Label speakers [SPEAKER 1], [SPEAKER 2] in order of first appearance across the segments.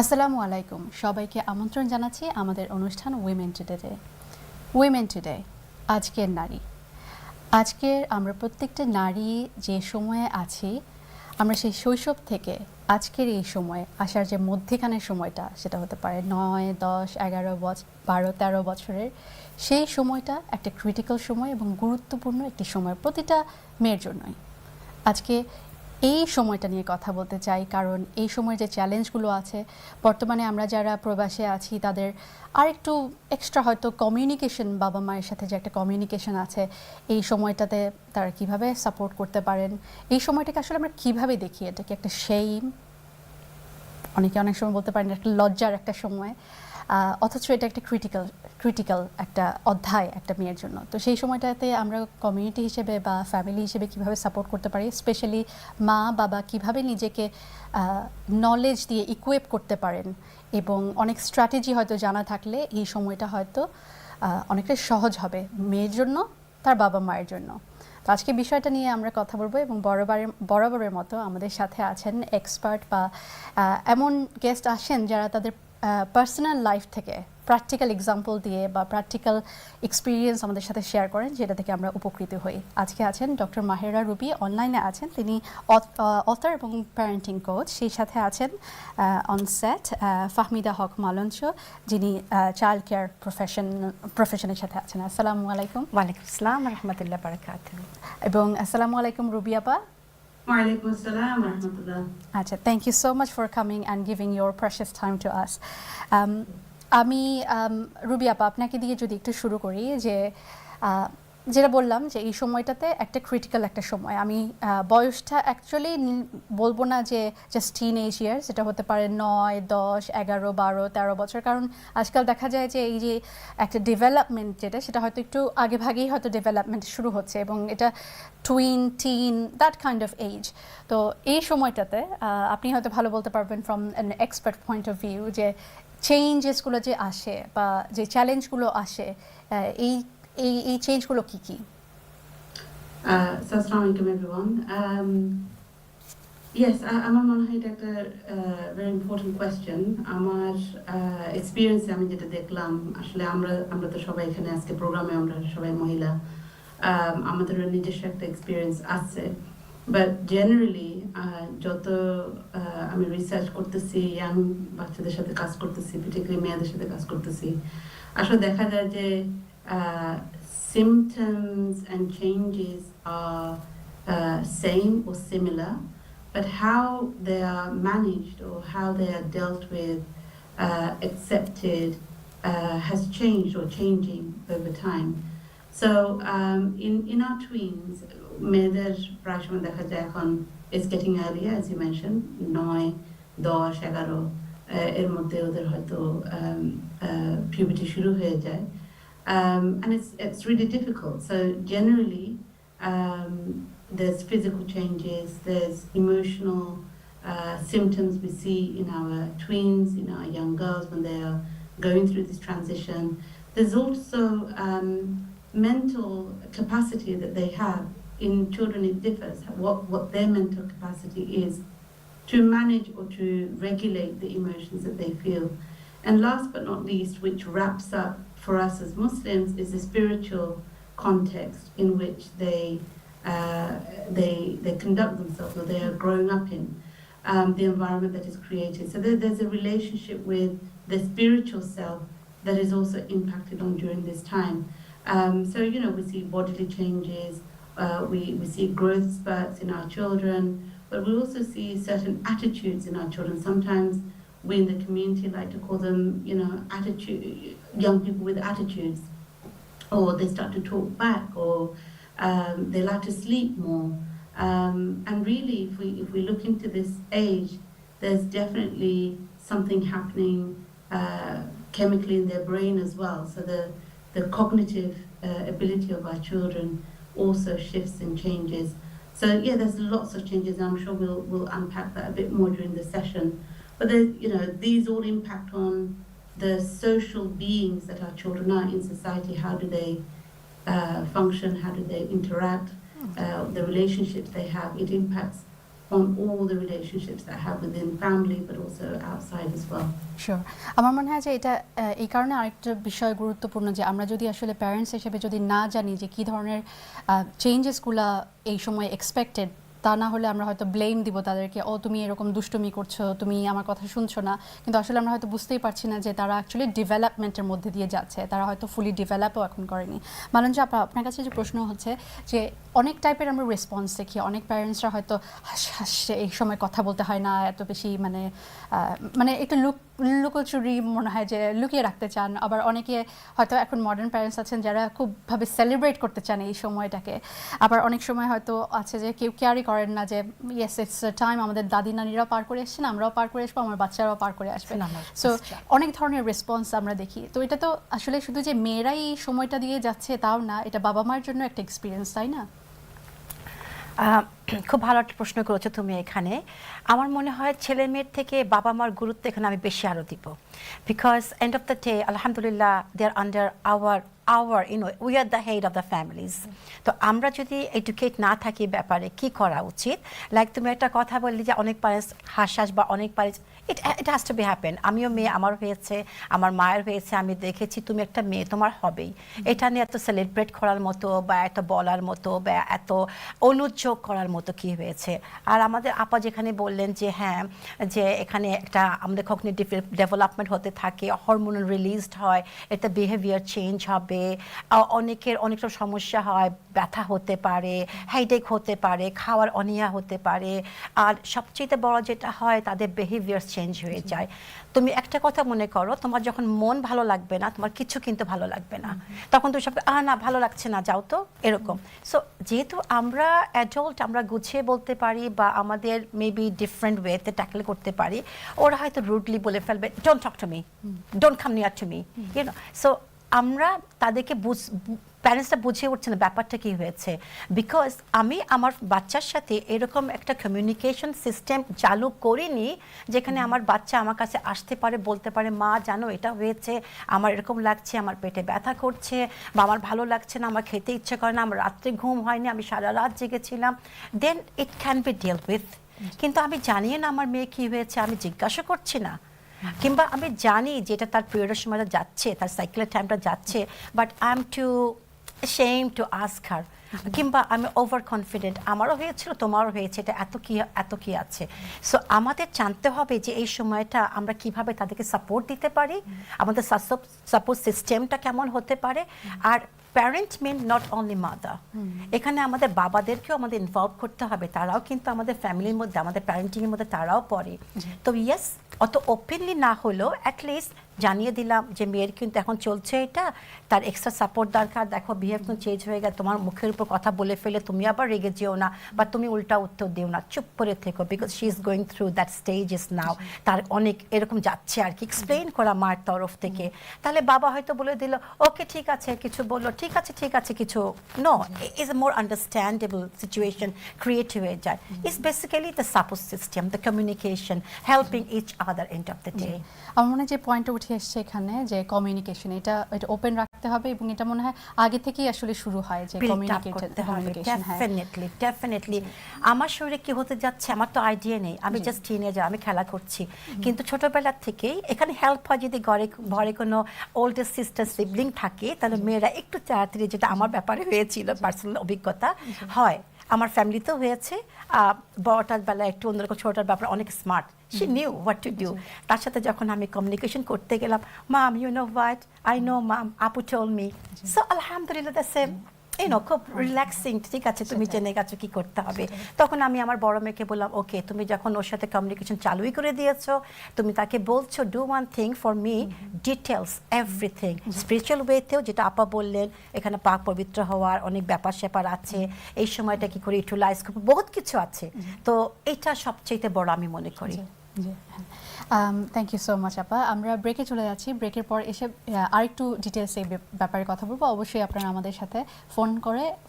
[SPEAKER 1] আসসালামু আলাইকুম, সবাইকে আমন্ত্রণ জানাচ্ছি আমাদের অনুষ্ঠান উইমেন টুডেতে। উইমেন টুডে, আজকের নারী। আজকের আমরা প্রত্যেকটা নারী যে সময়ে আছি, আমরা সেই শৈশব থেকে আজকের এই সময়ে আসার যে মধ্যেখানের সময়টা, সেটা হতে পারে 9, 10, 11, 12, 13 বছরের, সেই সময়টা একটা ক্রিটিক্যাল সময় এবং গুরুত্বপূর্ণ একটি সময় প্রতিটা মেয়ের জন্যই। আজকে এই সময়টা নিয়ে কথা বলতে চাই, কারণ এই সময়ের যে চ্যালেঞ্জগুলো আছে, বর্তমানে আমরা যারা প্রবাসে আছি তাদের আরেকটু এক্সট্রা হয়তো কমিউনিকেশন, বাবা মায়ের সাথে যে একটা কমিউনিকেশন আছে, এই সময়টাতে তারা কিভাবে সাপোর্ট করতে পারেন, এই সময়টাকে আসলে আমরা কিভাবে দেখি, এটা কি একটা সেইম, অনেকে অনেক সময় বলতে পারেন একটা লজ্জার একটা সময়, অথচ এটা একটা ক্রিটিক্যাল একটা অধ্যায় একটা মেয়ের জন্য। তো সেই সময়টাতে আমরা কমিউনিটি হিসেবে বা ফ্যামিলি হিসেবে কিভাবে সাপোর্ট করতে পারি, স্পেশালি মা বাবা কিভাবে নিজেকে নলেজ দিয়ে ইকুইপ করতে পারেন, এবং অনেক স্ট্র্যাটেজি হয়তো জানা থাকলে এই সময়টা হয়তো অনেকটা সহজ হবে মেয়ের জন্য, তার বাবা মায়ের জন্য। তো আজকে বিষয়টা নিয়ে আমরা কথা বলবো, এবং বরাবরের মতো আমাদের সাথে আছেন এক্সপার্ট বা এমন গেস্ট আসেন যারা তাদের পার্সোনাল লাইফ থেকে প্র্যাকটিক্যাল এক্সাম্পল দিয়ে বা প্র্যাকটিক্যাল এক্সপিরিয়েন্স আমাদের সাথে শেয়ার করেন, যেটা থেকে আমরা উপকৃত হই। আজকে আছেন ডক্টর মাহেরা রুবি, অনলাইনে আছেন, তিনি অথর এবং প্যারেন্টিং কোচ। সেই সাথে আছেন অনসেট ফাহমিদা হক মালঞ্চ, যিনি চাইল্ড কেয়ার প্রফেশনের সাথে আছেন। আসসালামু আলাইকুম।
[SPEAKER 2] ওয়ালাইকুম আসসালাম রহমতুল্লাহ বারাকাতুহু।
[SPEAKER 1] এবং আসসালামু আলাইকুম রুবি আপা।
[SPEAKER 3] Walaikum assalam wa rahmatullah.
[SPEAKER 1] আচ্ছা, thank you so much for coming and giving your precious time to us. আমি রুবি আপা, আপনাকে দিয়ে যদি একটু শুরু করি, যে যেটা বললাম যে এই সময়টাতে একটা ক্রিটিক্যাল একটা সময়, আমি বয়সটা অ্যাকচুয়ালি বলবো না যে জাস্ট টিনেজ ইয়ার্স, যেটা হতে পারে 9, 10, 11, 12, 13 বছর, কারণ আজকাল দেখা যায় যে এই যে একটা ডেভেলপমেন্ট যেটা, সেটা হয়তো একটু আগে ভাগেই হয়তো ডেভেলপমেন্ট শুরু হচ্ছে, এবং এটা teen that kind of age. তো এই সময়টাতে আপনি হয়তো ভালো বলতে পারবেন from an expert point of view, যে চেঞ্জেসগুলো যে আসে বা যে চ্যালেঞ্জগুলো আসে, এই এই চেঞ্জগুলো কি কি?
[SPEAKER 3] So assalamu alaikum everyone. Yes, আমার মনে হয় এটা একটা very important question. আমার এক্সপিরিয়েন্স আমি যেটা দেখলাম, আসলে আমরা তো সবাই এখানে আজকে প্রোগ্রামে আমরা সবাই মহিলা, আমাদের নিজস্ব একটা এক্সপিরিয়েন্স আছে, বাট জেনারেলি যত আমি রিসার্চ করতেছি, ইয়াং বাচ্চাদের সাথে কাজ করতেছি, পার্টিকুলারলি মেয়েদের সাথে কাজ করতেছি, আসলে দেখা যায় যে symptoms and changes are same or similar, but how they are managed or how they are dealt with, accepted, has changed or changing over time. So in our tweens, মেয়েদের প্রায় সময় দেখা যায় এখন is getting earlier, as you mentioned, 9, 10, 11 এর মধ্যে ওদের হয়তো puberty শুরু হয়ে যায়. And it's really difficult. So generally, there's physical changes, there's emotional symptoms we see in our tweens, in our young girls when they are going through this transition. There's also mental capacity that they have. In children it differs, what their mental capacity is to manage or to regulate the emotions that they feel. And last but not least, which wraps up for us as Muslims, is the spiritual context in which they conduct themselves, or they are growing up in, the environment that is created. So there's a relationship with the spiritual self that is also impacted on during this time. So we see bodily changes, we see growth spurts in our children, but we also see certain attitudes in our children. Sometimes we in the community like to call them, young people with attitudes, or they start to talk back, or they like to sleep more. And really, if we look into this age, there's definitely something happening chemically in their brain as well. So the cognitive ability of our children also shifts and changes. So yeah, there's lots of changes, and I'm sure we'll unpack that a bit more during the session. But these all impact on the social beings that our children are in society. How do they function? How do they interact? The relationships they have. It impacts on all the relationships that I have within family, but also outside as well.
[SPEAKER 1] Sure আমার মনে হয় যে এটা এই কারণে আরেকটা বিষয় গুরুত্বপূর্ণ যে আমরা যদি আসলে প্যারেন্টস হিসেবে যদি না জানি যে কী ধরনের চেঞ্জেসগুলো এই সময় এক্সপেক্টেড, তা না হলে আমরা হয়তো ব্লেম দিব তাদেরকে, ও তুমি এরকম দুষ্টুমি করছো, তুমি আমার কথা শুনছো না, কিন্তু আসলে আমরা হয়তো বুঝতেই পারছি না যে তারা অ্যাকচুয়ালি ডেভেলপমেন্টের মধ্যে দিয়ে যাচ্ছে, তারা হয়তো ফুলি ডেভেলপও এখন করেনি। মালঞ্জা আপা, আপনার কাছে যে প্রশ্ন হচ্ছে যে অনেক টাইপের আমরা রেসপন্স দেখি, অনেক প্যারেন্টসরা হয়তো হাসছে এই সময় কথা বলতে হয় না, এত বেশি মানে একটু লুকোচুরি মনে হয় যে লুকিয়ে রাখতে চান, আবার অনেকে হয়তো এখন মডার্ন প্যারেন্টস আছেন যারা খুবভাবে সেলিব্রেট করতে চান এই সময়টাকে, আবার অনেক সময় হয়তো আছে যে কেউ কেয়ারই করেন না যে ইয়েস ইটস টাইম, আমাদের দাদি নানিরাও পার করে এসছেন, আমরাও পার করে আসবো, আমার বাচ্চারাও পার করে আসবে। সো অনেক ধরনের রেসপন্স আমরা দেখি। তো এটা তো আসলে শুধু যে মেয়েরাই এই সময়টা দিয়ে যাচ্ছে তাও না, এটা বাবা মার জন্য একটা এক্সপিরিয়েন্স, তাই না?
[SPEAKER 2] খুব ভালো একটা প্রশ্ন করেছো তুমি এখানে। আমার মনে হয় ছেলে মেয়ের থেকে বাবা মার গুরুত্ব এখানে আমি বেশি আরও দিব, because end of the day আলহামদুলিল্লাহ they are under our we are the head of the families. তো আমরা যদি এডুকেট না থাকি ব্যাপারে কি করা উচিত, লাইক তুমি একটা কথা বললি যে অনেক প্যারেন্টস হাস বা অনেক parents it has to B happen. আমিও মেয়ে, আমার হয়েছে, আমার মায়ের হয়েছে, আমি দেখেছি তুমি একটা মেয়ে, তোমার হবেই। এটা নিয়ে এত সেলিব্রেট করার মতো বা এত বলার মতো বা এত অনুযোগ করার মতো কি হয়েছে। আর আমাদের আপা যেখানে বললেন যে হ্যাঁ, যে এখানে একটা আমাদের কগনিটিভ ডেভেলপমেন্ট হতে থাকে, হরমোন রিলিজড হয়, এটা বিহেভিয়ার চেঞ্জ হবে, অনেকের অনেক সব সমস্যা হয়, ব্যথা হতে পারে, হেডেক হতে পারে, খাওয়ার অনীহা হতে পারে, আর সবচেয়ে বড় যেটা হয় তাদের বিহেভিয়ার চেঞ্জ হয়ে যায়। তুমি একটা কথা মনে করো, তোমার যখন মন ভালো লাগবে না, তোমার কিছু কিন্তু ভালো লাগবে না, তখন তুমি সব না ভালো লাগছে না, যাও তো, এরকম। সো যেহেতু আমরা অ্যাডাল্ট, আমরা গুছিয়ে বলতে পারি বা আমাদের মেবি ডিফারেন্ট ওয়েতে ট্যাকল করতে পারি, ওরা হয়তো রুডলি বলে ফেলবে, don't talk to me, don't come near to me, you know. So আমরা তাদেরকে প্যারেন্টসরা বুঝিয়ে উঠছে না ব্যাপারটা কী হয়েছে, বিকজ আমি আমার বাচ্চার সাথে এরকম একটা কমিউনিকেশন সিস্টেম চালু করিনি যেখানে আমার বাচ্চা আমার কাছে আসতে পারে, বলতে পারে মা জানো এটা হয়েছে, আমার এরকম লাগছে, আমার পেটে ব্যথা করছে, বা আমার ভালো লাগছে না, আমার খেতে ইচ্ছে করে না, আমার রাত্রে ঘুম হয়নি, আমি সারা রাত জেগেছিলাম, then it can be deal with. কিন্তু আমি জানি না আমার মেয়ে কী হয়েছে, আমি জিজ্ঞাসা করছি না, কিংবা আমি জানি যেটা তার পিরিয়ডের সময়টা যাচ্ছে, তার সাইকেলের টাইমটা যাচ্ছে, but I am too ashamed to ask her, কিংবা আমি ওভার কনফিডেন্ট, আমারও হয়েছিল তোমারও হয়েছে, এটা এত কি আছে। সো আমাদের জানতে হবে যে এই সময়টা আমরা কিভাবে তাদেরকে সাপোর্ট দিতে পারি, আমাদের সাপোর্ট সিস্টেমটা কেমন হতে পারে। আর parent mean not only mother, এখানে আমাদের বাবাদেরকেও আমাদের ইনভলভ করতে হবে, তারাও কিন্তু আমাদের ফ্যামিলির মধ্যে, আমাদের প্যারেন্টিংয়ের মধ্যে তারাও পড়ে। তো ইয়েস, অত ওপেনলি না হলেও অ্যাটলিস্ট জানিয়ে দিলাম যে মেয়ের কিন্তু এখন চলছে এটা, তার এক্সট্রা সাপোর্ট দরকার, দেখো বিহেভ কিন্তু চেঞ্জ হয়ে গেছে, তোমার মুখের উপর কথা বলে ফেলে তুমি আবার রেগে যেও না, বা তুমি উল্টা উত্তর দিও না, চুপ করে থেকো, because she is going through that stage is now, তার অনেক এরকম যাচ্ছে আর কি, এক্সপ্লেইন করা মার তরফ থেকে। তাহলে বাবা হয়তো বলে দিল ওকে ঠিক আছে, কিছু বললো ঠিক আছে কিছু, no, is a more understandable situation create হয়ে যায়। It's basically the support system, the communication, helping each other end of the day.
[SPEAKER 1] আমার মনে হয় যে পয়েন্টটা উঠে এসছে এখানে যে কমিউনিকেশন, এটা ওপেন রাখতে হবে, এবং এটা মনে হয় আগে থেকেই আসলে শুরু হয় যে কমিউনিকেশন।
[SPEAKER 2] ডেফিনেটলি আমার শরীরে কি হতে যাচ্ছে আমার তো আইডিয়া নেই, আমি জাস্ট টিনেজার, আমি খেলা করছি, কিন্তু ছোটবেলা থেকেই এখানে হেল্প হয় যদি ঘরে কোনো ওল্ডের সিস্টার সিবলিং থাকে, তাহলে মেয়েরা একটু তাড়াতাড়ি, যেটা আমার ব্যাপারে হয়েছিল, পার্সোনাল অভিজ্ঞতা হয়, আমার ফ্যামিলিতেও হয়েছে, বড়টার বেলা একটু অন্যরকম, ছোটটার ব্যাপারে অনেক smart, she knew what to do. তার সাথে যখন আমি কমিউনিকেশন করতে গেলাম, mum you know what, I know mum, আপু told me, so alhamdulillah the same, খুব রিল্যাক্সিং, ঠিক আছে তুমি জেনে গেছো কি করতে হবে। তখন আমি আমার বড় মেয়েকে বললাম ওকে, তুমি যখন ওর সাথে কমিউনিকেশন চালুই করে দিয়েছো, তুমি তাকে বলছো do one thing for me, details everything, spiritual ওয়েতেও যেটা আপা বললেন, এখানে পাক পবিত্র হওয়ার অনেক ব্যাপার স্যাপার আছে, এই সময়টা কি করে ইউটিলাইজ করবো, বহুত কিছু আছে। তো এটা সবচেয়ে বড় আমি মনে করি।
[SPEAKER 1] থ্যাংক ইউ সো মাচ আপা। আমরা ব্রেকে চলে যাচ্ছি, ব্রেকের পর এসে আরেকটু ডিটেলস এই ব্যাপারে কথা বলবো। অবশ্যই আপনারা আমাদের সাথে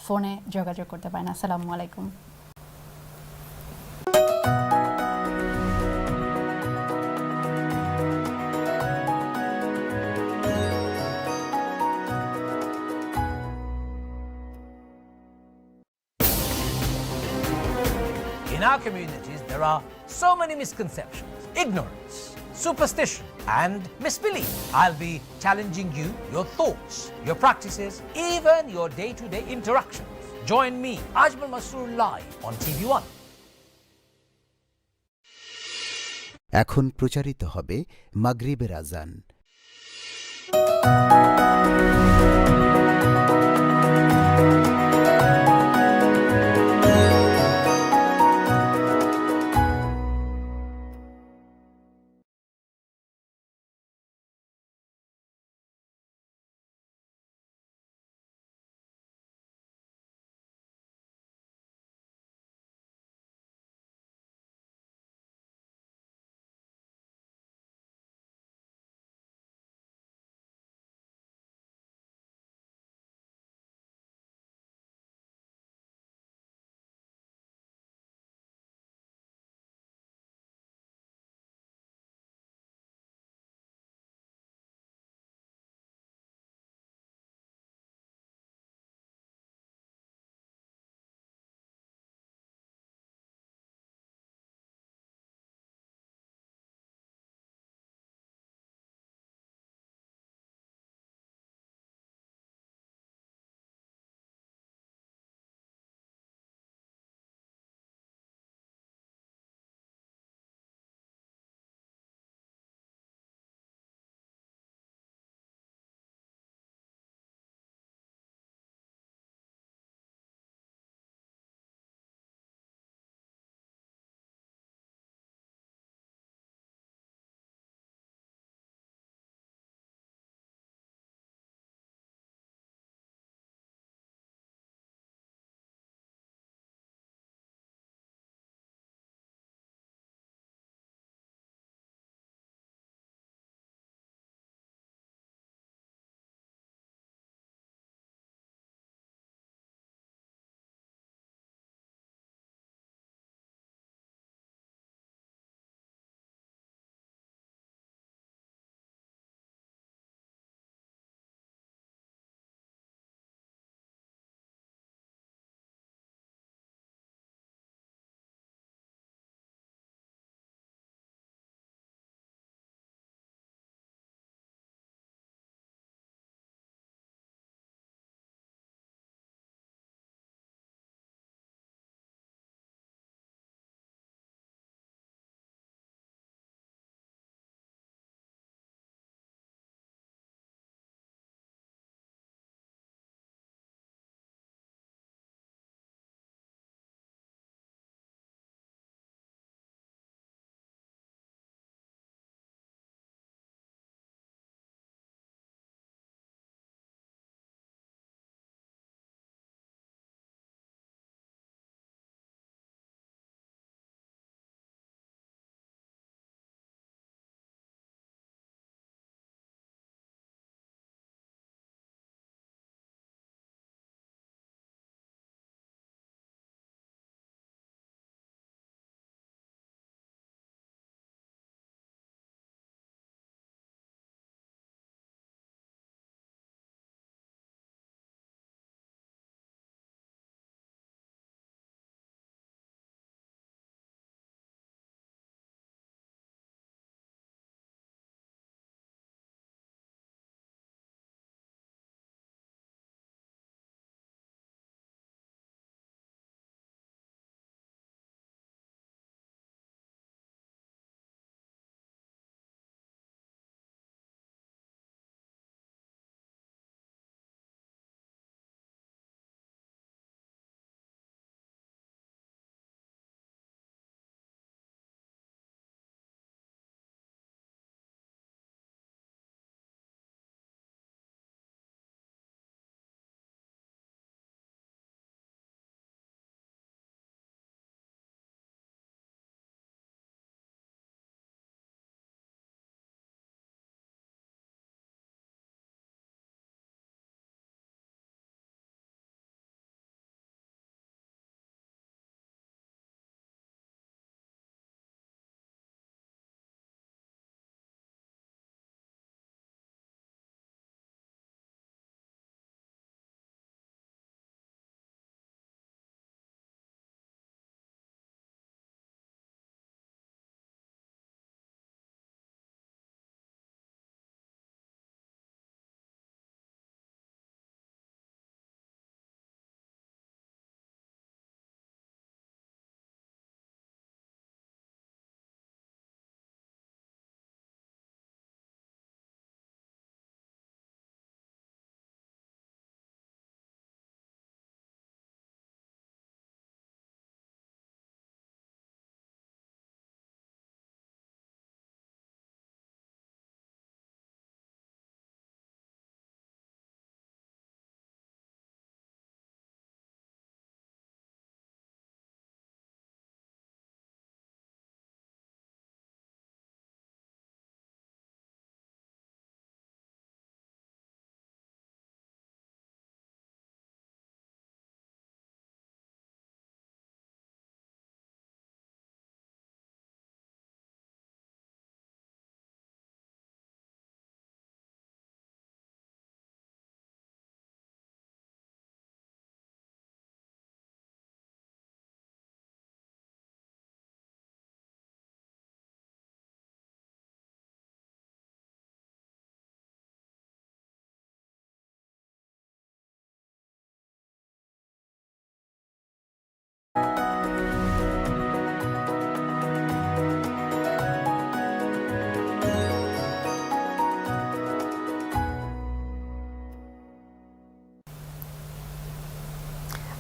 [SPEAKER 1] ফোনে যোগাযোগ করতে পারেন। আসসালামু আলাইকুম।
[SPEAKER 4] In our communities, there are so many misconceptions, ignorance, superstition, and misbelief. I'll be challenging you, your thoughts, your practices, even your day-to-day interactions. Join me, Ajmal Masroor, live on TV1.
[SPEAKER 5] এখন প্রচারিত হবে মাগরিবের আজান।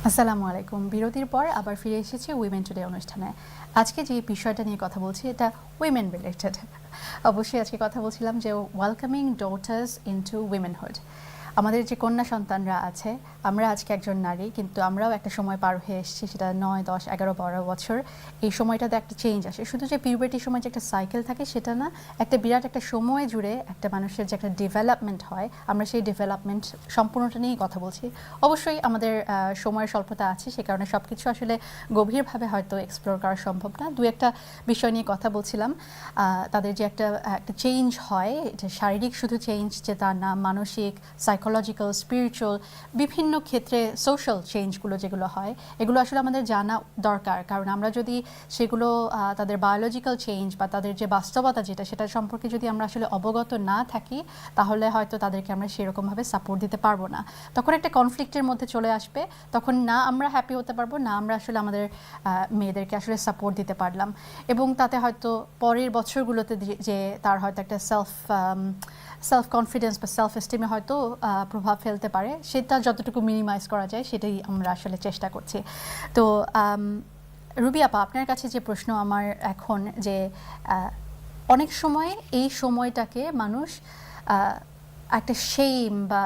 [SPEAKER 1] আসসালামু আলাইকুম। বিরতির পর আবার ফিরে এসেছি উইমেন টুডে অনুষ্ঠানে। আজকে যে বিষয়টা নিয়ে কথা বলছি এটা উইমেন রিলেটেড। অবশ্যই আজকে কথা বলছিলাম যে ওয়েলকামিং ডটার্স ইনটু উইমেনহুড। আমাদের যে কন্যা সন্তানরা আছে, আমরা আজকে একজন নারী, কিন্তু আমরাও একটা সময় পার হয়ে এসেছি, সেটা 9, 10, 11, 12 বছর। এই সময়টাতে একটা চেঞ্জ আসে। শুধু যে পিউবার্টির সময় যে একটা সাইকেল থাকে সেটা না, একটা বিরাট একটা সময় জুড়ে একটা মানুষের যে একটা ডেভেলপমেন্ট হয়, আমরা সেই ডেভেলপমেন্ট সম্পূর্ণটা নিয়েই কথা বলছি। অবশ্যই আমাদের সময়ের স্বল্পতা আছে, সে কারণে সব কিছু আসলে গভীরভাবে হয়তো এক্সপ্লোর করা সম্ভব না। দু একটা বিষয় নিয়ে কথা বলছিলাম। তাদের যে একটা চেঞ্জ হয়, এটা শারীরিক শুধু চেঞ্জ যে তার না, মানসিক, সাইকোলজিক্যাল, স্পিরিচুয়াল, বিভিন্ন ক্ষেত্রে সোশ্যাল চেঞ্জগুলো যেগুলো হয়, এগুলো আসলে আমাদের জানা দরকার। কারণ আমরা যদি সেগুলো তাদের বায়োলজিক্যাল চেঞ্জ বা তাদের যে বাস্তবতা যেটা, সেটা সম্পর্কে যদি আমরা আসলে অবগত না থাকি, তাহলে হয়তো তাদেরকে আমরা সেরকমভাবে সাপোর্ট দিতে পারবো না। তখন একটা কনফ্লিক্টের মধ্যে চলে আসবে, তখন না আমরা হ্যাপি হতে পারবো, না আমরা আসলে আমাদের মেয়েদেরকে আসলে সাপোর্ট দিতে পারলাম। এবং তাতে হয়তো পরের বছরগুলোতে যে তার হয়তো একটা সেলফ কনফিডেন্স বা সেলফ এস্টিমে হয়তো প্রভাব ফেলতে পারে, সেটা যতটুকু মিনিমাইজ করা যায় সেটাই আমরা আসলে চেষ্টা করছি। তো রুবি আপা, আপনার কাছে যে প্রশ্ন আমার এখন, যে অনেক সময় এই সময়টাকে মানুষ একটা শেম বা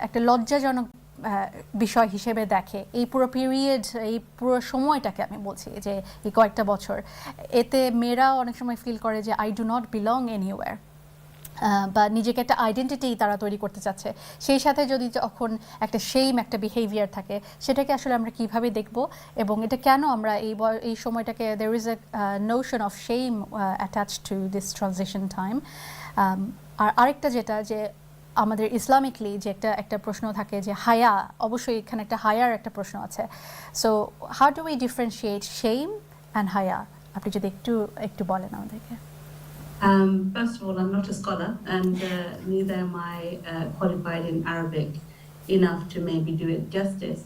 [SPEAKER 1] একটা লজ্জাজনক বিষয় হিসেবে দেখে। এই পুরো পিরিয়ড, এই পুরো সময়টাকে আমি বলছি যে এই কয়েকটা বছর, এতে মেয়েরা অনেক সময় ফিল করে যে I do not belong anywhere, বা নিজেকে একটা আইডেন্টিটি তারা তৈরি করতে চাচ্ছে। সেই সাথে যদি যখন একটা সেইম একটা বিহেভিয়ার থাকে, সেটাকে আসলে আমরা কিভাবে দেখব, এবং এটা কেন আমরা এই সময়টাকে, there is a notion of shame attached to this transition time. আর আরেকটা যেটা, যে আমাদের ইসলামিকলি যে একটা প্রশ্ন থাকে যে হায়া, অবশ্যই এখানে একটা হায়ার একটা প্রশ্ন আছে। So how do we differentiate shame and হায়া? আপনি যদি একটু বলেন আমাদেরকে।
[SPEAKER 3] First of all, I'm not a scholar, and neither am I qualified in Arabic enough to maybe do it justice.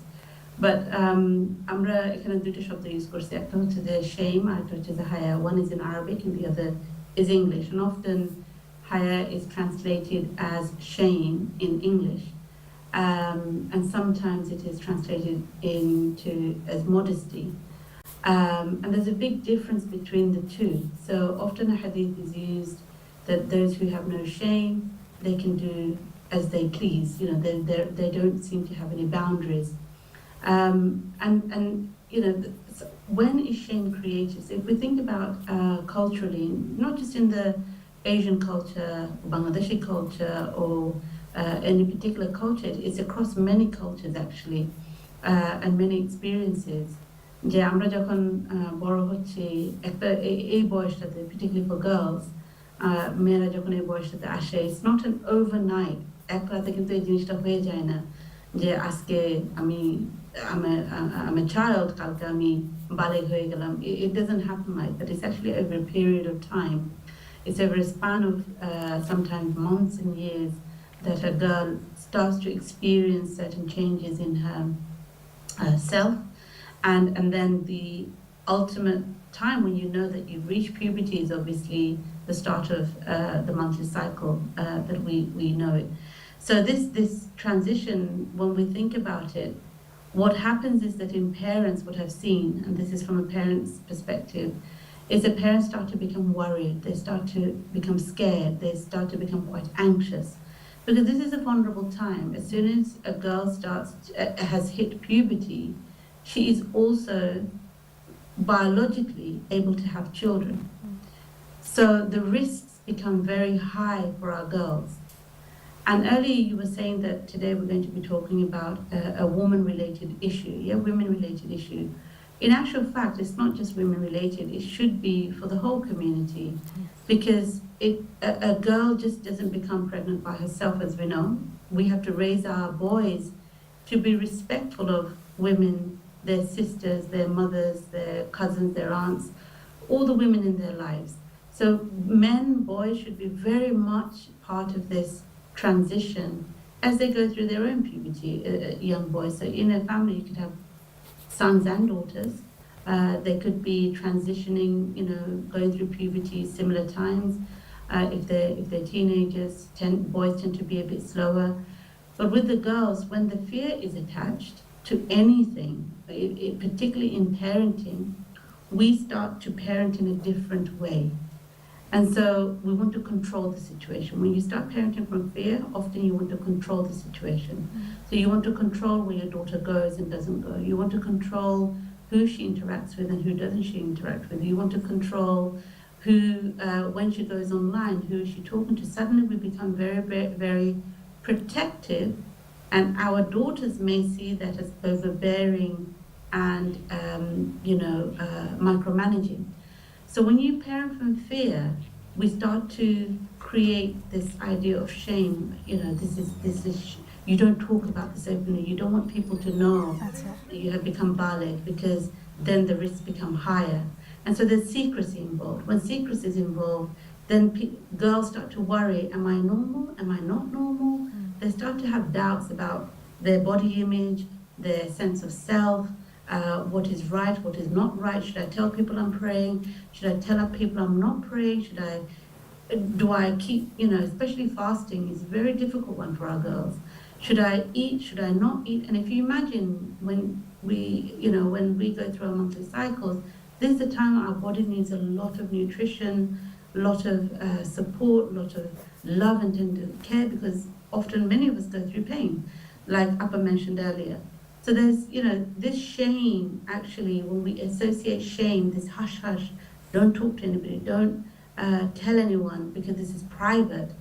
[SPEAKER 3] But আমরা এখানে দুটো শব্দ ইউজ করছি, একটা হচ্ছে যে shame, আর একটা হচ্ছে যে haya. One is in Arabic and the other is English, and often haya is translated as shame in English, and sometimes it is translated into as modesty. And there's a big difference between the two. So often a hadith is used that those who have no shame, they can do as they please. You know, they don't seem to have any boundaries. And you know, when is shame created? So if we think about culturally, not just in the Asian culture, Bangladeshi culture, or any particular culture, it's across many cultures actually, and many experiences. যে আমরা যখন বড় হচ্ছি, একটা এই বয়সটাতে, particularly for girls, মেয়েরা যখন এই বয়সটাতে আসে, it's not an overnight, এক রাতে কিন্তু এই জিনিসটা হয়ে যায় না যে আজকে I'm a child, কালকে আমি বালেগ হয়ে গেলাম. It doesn't happen like that. It's actually over a period of time. It's over a span of sometimes months and years that a girl starts to experience certain changes in her self. And then the ultimate time when you know that you've reached puberty is obviously the start of the monthly cycle that we know it. So this transition, when we think about it, what happens is that in parents, what I've seen, and this is from a parent's perspective, is that parents start to become worried, they start to become scared, they start to become quite anxious. Because this is a vulnerable time. As soon as a girl has hit puberty, she is also biologically able to have children. So the risks become very high for our girls. And earlier you were saying that today we're going to be talking about a woman-related issue, women-related issue. In actual fact, it's not just women-related, it should be for the whole community, because a girl just doesn't become pregnant by herself, as we know. We have to raise our boys to be respectful of women, their sisters, their mothers, their cousins, their aunts, all the women in their lives. So men, boys should be very much part of this transition as they go through their own puberty, young boys. So in a family you could have sons and daughters. They could be transitioning, you know, going through puberty similar times. If they're teenagers, boys tend to be a bit slower. But with the girls, when the fear is attached, to anything, particularly in parenting, we start to parent in a different way. And so we want to control the situation. When you start parenting from fear, often you want to control the situation. So you want to control where your daughter goes and doesn't go. You want to control who she interacts with and who doesn't she interact with. You want to control who, when she goes online, who is she talking to. Suddenly we become very, very, very protective, and our daughters may see that as overbearing and, micromanaging. So when you parent from fear, we start to create this idea of shame. You don't talk about this openly. You don't want people to know
[SPEAKER 1] That's it.
[SPEAKER 3] that you have become baligh, because then the risks become higher. And so there's secrecy involved. When secrecy is involved, then girls start to worry, am I normal? Am I not normal? They start to have doubts about their body image, their sense of self, what is right, what is not right. Should I tell people I'm praying? Should I tell people I'm not praying? Do I keep, especially fasting is a very difficult one for our girls. Should I eat? Should I not eat? And if you imagine when we go through our monthly cycles, this is the time our body needs a lot of nutrition, a lot of support, a lot of love and tender care, because often many of us go through pain, like Appa mentioned earlier. So there's, this shame, actually, when we associate shame, this hush-hush, don't talk to anybody, don't tell anyone because this is private.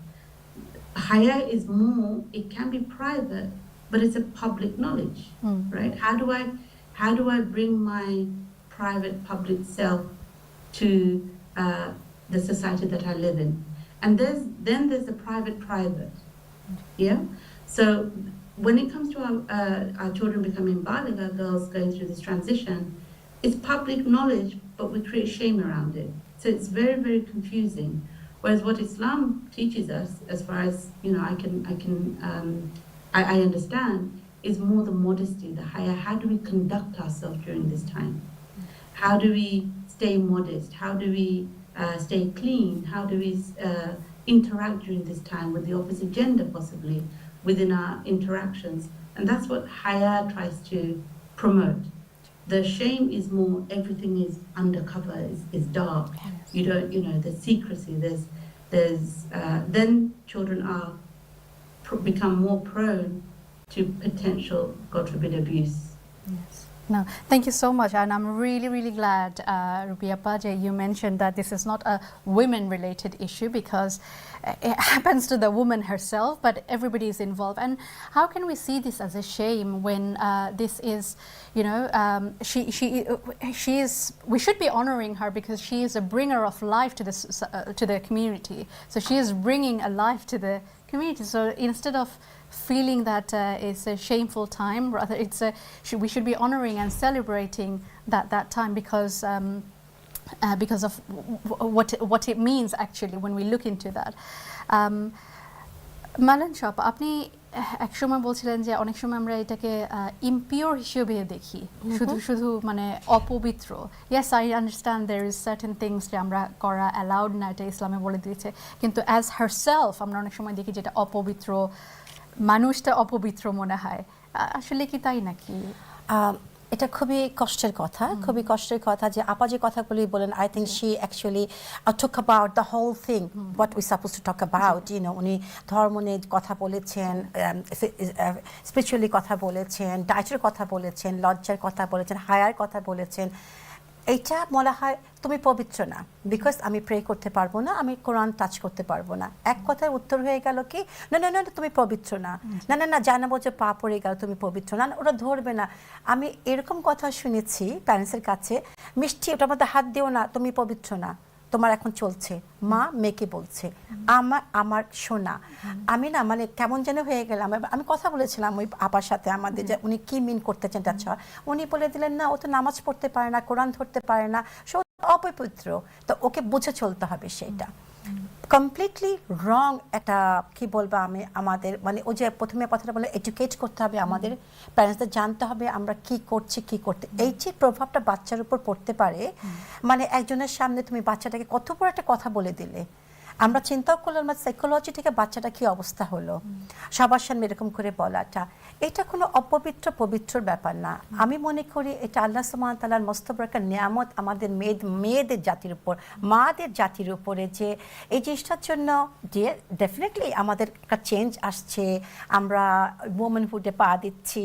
[SPEAKER 3] Haya is more, it can be private, but it's a public knowledge, right? How do I bring my private, public self to the society that I live in? And then there's the private, yeah? So when it comes to our children becoming baligh, our girls going through this transition, it's public knowledge, but we create shame around it. So it's very, very confusing. Whereas what Islam teaches us, as far as I understand, is more the modesty, the haya. How do we conduct ourselves during this time? How do we stay modest? How do we stay clean? How do we interact during this time with the opposite gender, possibly, within our interactions? And that's what haya tries to promote. The shame is more, everything is undercover, is dark. You don't, there's secrecy, then children become more prone to potential, God forbid, abuse.
[SPEAKER 1] Yes. No, thank you so much, and I'm really, really glad, Rubiya Paje, you mentioned that this is not a women-related issue, because it happens to the woman herself, but everybody is involved. And how can we see this as a shame when this is, she is? We should be honoring her because she is a bringer of life to the community. So she is bringing a life to the community. So instead of feeling that it's a shameful time, rather we should be honoring and celebrating that time because of what it means actually when we look into that. Malan shop, আপনি এক সময় বলছিলেন যে অনেক সময় আমরা এটাকে impure হিসেবে দেখি, শুধু মানে অপবিত্র। Yes, I understand there is certain things যে আমরা করা অ্যালাউড না, এটা ইসলামে বলে দিয়েছে, কিন্তু অ্যাজ হারসেলফ আমরা অনেক সময় দেখি যেটা অপবিত্র, মানুষটা অপবিত্র মনে হয়। আসলে কি তাই নাকি?
[SPEAKER 2] এটা খুবই কষ্টের কথা যে আপা যে কথাগুলি বলেন, I think she actually talk about the whole thing what we suppose to talk about. উনি ধর্ম নিয়ে কথা বলেছেন, স্পিরিচুয়ালি কথা বলেছেন, ডায়েটের কথা বলেছেন, লজ্জার কথা বলেছেন, হায়ার কথা বলেছেন। এইটা বলা হয় তুমি পবিত্র না, বিকজ আমি প্রে করতে পারবো না, আমি কোরআন টাচ করতে পারবো না। এক কথার উত্তর হয়ে গেল কি, না না না তুমি পবিত্র না, না না না জানাবো যে পা পড়ে গেল তুমি পবিত্র না, ওরা ধরবে না। আমি এরকম কথা শুনেছি প্যারেন্টসের কাছে, মিষ্টি ওটার মধ্যে হাত দিও না, তুমি পবিত্র না, তোমার এখন চলছে। মা মেয়েকে বলছে, আমার শোনা। আমি না মানে কেমন যেন হয়ে গেলাম। আমি কথা বলেছিলাম ওই আপার সাথে আমাদের, যে উনি কি মিন করতেছেন আচ্ছা, উনি বলে দিলেন না ও তো নামাজ পড়তে পারে না, কোরআন ধরতে পারে না, সে অপবিত্র, তো ওকে বুঝে চলতে হবে। সেটা কমপ্লিটলি রং একটা, কি বলবো আমি, আমাদের মানে ও যে প্রথমে কথাটা বলে এডুকেট করতে হবে, আমাদের প্যারেন্টসদের জানতে হবে আমরা কি করছি, কি করতে। এই যে প্রভাবটা বাচ্চার উপর পড়তে পারে, মানে একজনের সামনে তুমি বাচ্চাটাকে কত বড় একটা কথা বলে দিলে, আমরা চিন্তাও করলাম না সাইকোলজি থেকে বাচ্চাটা কি অবস্থা হলো, সবার সামনে এরকম করে বলাটা, এটা কোনো অপবিত্র পবিত্রর ব্যাপার না। আমি মনে করি এটা আল্লাহ সুবহানাহু ওয়া তাআলার মস্ত বড় একটা নিয়ামত আমাদের মেয়েদের জাতির উপর, মাদের জাতির উপরে, যে এই জিনিসটার জন্য যে ডেফিনেটলি আমাদের একটা চেঞ্জ আসছে, আমরা ওমেনহুডে পা দিচ্ছি,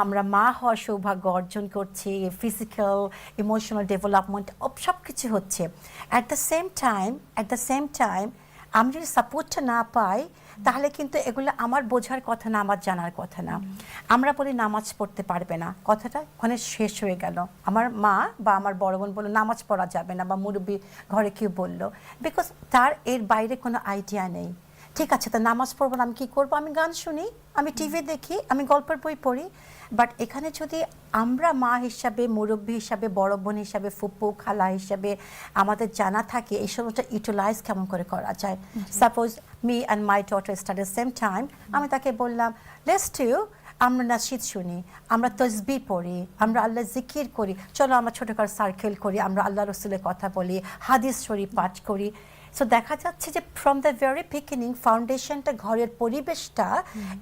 [SPEAKER 2] আমরা মা হওয়ার সৌভাগ্য অর্জন করছি, ফিজিক্যাল ইমোশনাল ডেভেলপমেন্ট সব কিছু হচ্ছে। অ্যাট দ্য সেম টাইম আমি যদি সাপোর্টটা না পাই তাহলে কিন্তু এগুলো আমার বোঝার কথা না, আমার জানার কথা না। আমরা বলি নামাজ পড়তে পারবে না, কথাটা ওখানে শেষ হয়ে গেল। আমার মা বা আমার বড় বোন বললো নামাজ পড়া যাবে না, বা মুরব্বী ঘরে কেউ বললো, বিকজ তার এর বাইরে কোনো আইডিয়া নেই। ঠিক আছে, তো নামাজ পড়বো না, আমি কী করবো? আমি গান শুনি, আমি টিভি দেখি, আমি গল্পের বই পড়ি। বাট এখানে যদি আমরা মা হিসাবে, মুরব্বী হিসাবে, বড় বোন হিসাবে, ফুপু খালা হিসাবে আমাদের জানা থাকে এই সময়টা ইউটিলাইজ কেমন করে করা যায়। Suppose me and my daughter study same time, আমি তাকে বললাম লেটস ডু, আমরা নাশিদ শুনি, আমরা তসবিহ পড়ি, আমরা আল্লাহ জিকির করি, চলো আমরা ছোটোখাটো সার্কেল করি, আমরা আল্লাহ রসুলের কথা বলি, হাদিস শরীফ পাঠ করি। সো দেখা যাচ্ছে যে ফ্রম দ্য ভেরি বিগিনিং ফাউন্ডেশনটা, ঘরের পরিবেশটা,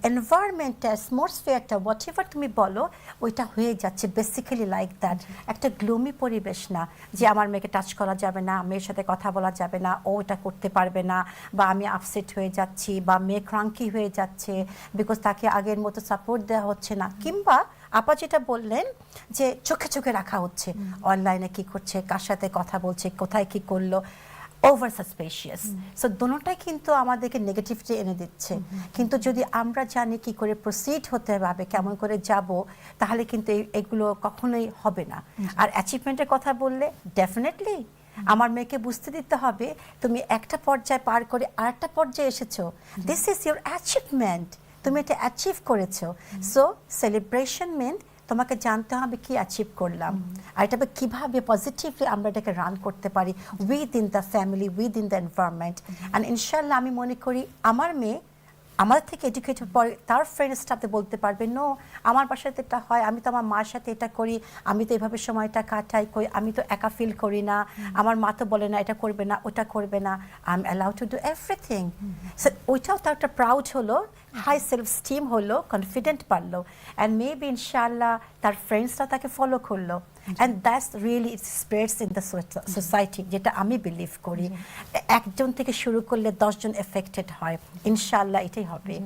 [SPEAKER 2] এনভায়রনমেন্টটা, অ্যাটমসফিয়ারটা, হোয়াট এভার তুমি বলো, ওইটা হয়ে যাচ্ছে বেসিক্যালি লাইক দ্যাট। একটা গ্লুমি পরিবেশ না যে আমার মেয়েকে টাচ করা যাবে না, মেয়ের সাথে কথা বলা যাবে না, ও এটা করতে পারবে না, বা আমি আপসেট হয়ে যাচ্ছি, বা মেয়ে ক্রাঙ্কি হয়ে যাচ্ছে বিকজ তাকে আগের মতো সাপোর্ট দেওয়া হচ্ছে না। কিংবা আপা যেটা বললেন যে চোখে চোখে রাখা হচ্ছে, অনলাইনে কি করছে, কার সাথে কথা বলছে, কোথায় কি করলো, ওভার সাসপেশিয়াস। সো দুটোটাই কিন্তু আমাদেরকে নেগেটিভিটি এনে দিচ্ছে। কিন্তু যদি আমরা জানি কি করে প্রসিড হতে হবে, কেমন করে যাব, তাহলে কিন্তু এগুলো কখনোই হবে না। আর অ্যাচিভমেন্টের কথা বললে ডেফিনেটলি আমার মেয়েকে বুঝতে দিতে হবে তুমি একটা পর্যায়ে পার করে আরেকটা পর্যায়ে এসেছো, দিস ইজ ইউর অ্যাচিভমেন্ট, তুমি এটা অ্যাচিভ করেছো। সো সেলিব্রেশন মিন তোমাকে জানতে হবে কি অ্যাচিভ করলাম, আর এটা কীভাবে পজিটিভলি আমরা এটাকে রান করতে পারি within the family, within the environment. And ইনশাল্লাহ আমি মনে করি আমার মেয়ে আমার থেকে এডুকেটেড পরে তার ফ্রেন্ডসটাতে বলতে পারবে নো আমার বাসাতে এটা হয়, আমি তো আমার মার সাথে এটা করি, আমি তো এভাবে সময়টা কাটাই, কই আমি তো একা ফিল করি না, আমার মা তো বলে না এটা করবে না ওটা করবে না, I am allowed to do everything. So ওইটাও তার একটা প্রাউড হলো, হাই সেলফ স্টিম হলো, কনফিডেন্ট পারলো, অ্যান্ড মেবি ইনশাআল্লাহ তার ফ্রেন্ডসরা তাকে ফলো করলো। And that's really it spreads in the society, যেটা আমি বিলিভ করি। একজন থেকে শুরু করলে 10 জন এফেক্টেড হয়, ইনশাআল্লাহ এটাই হবে।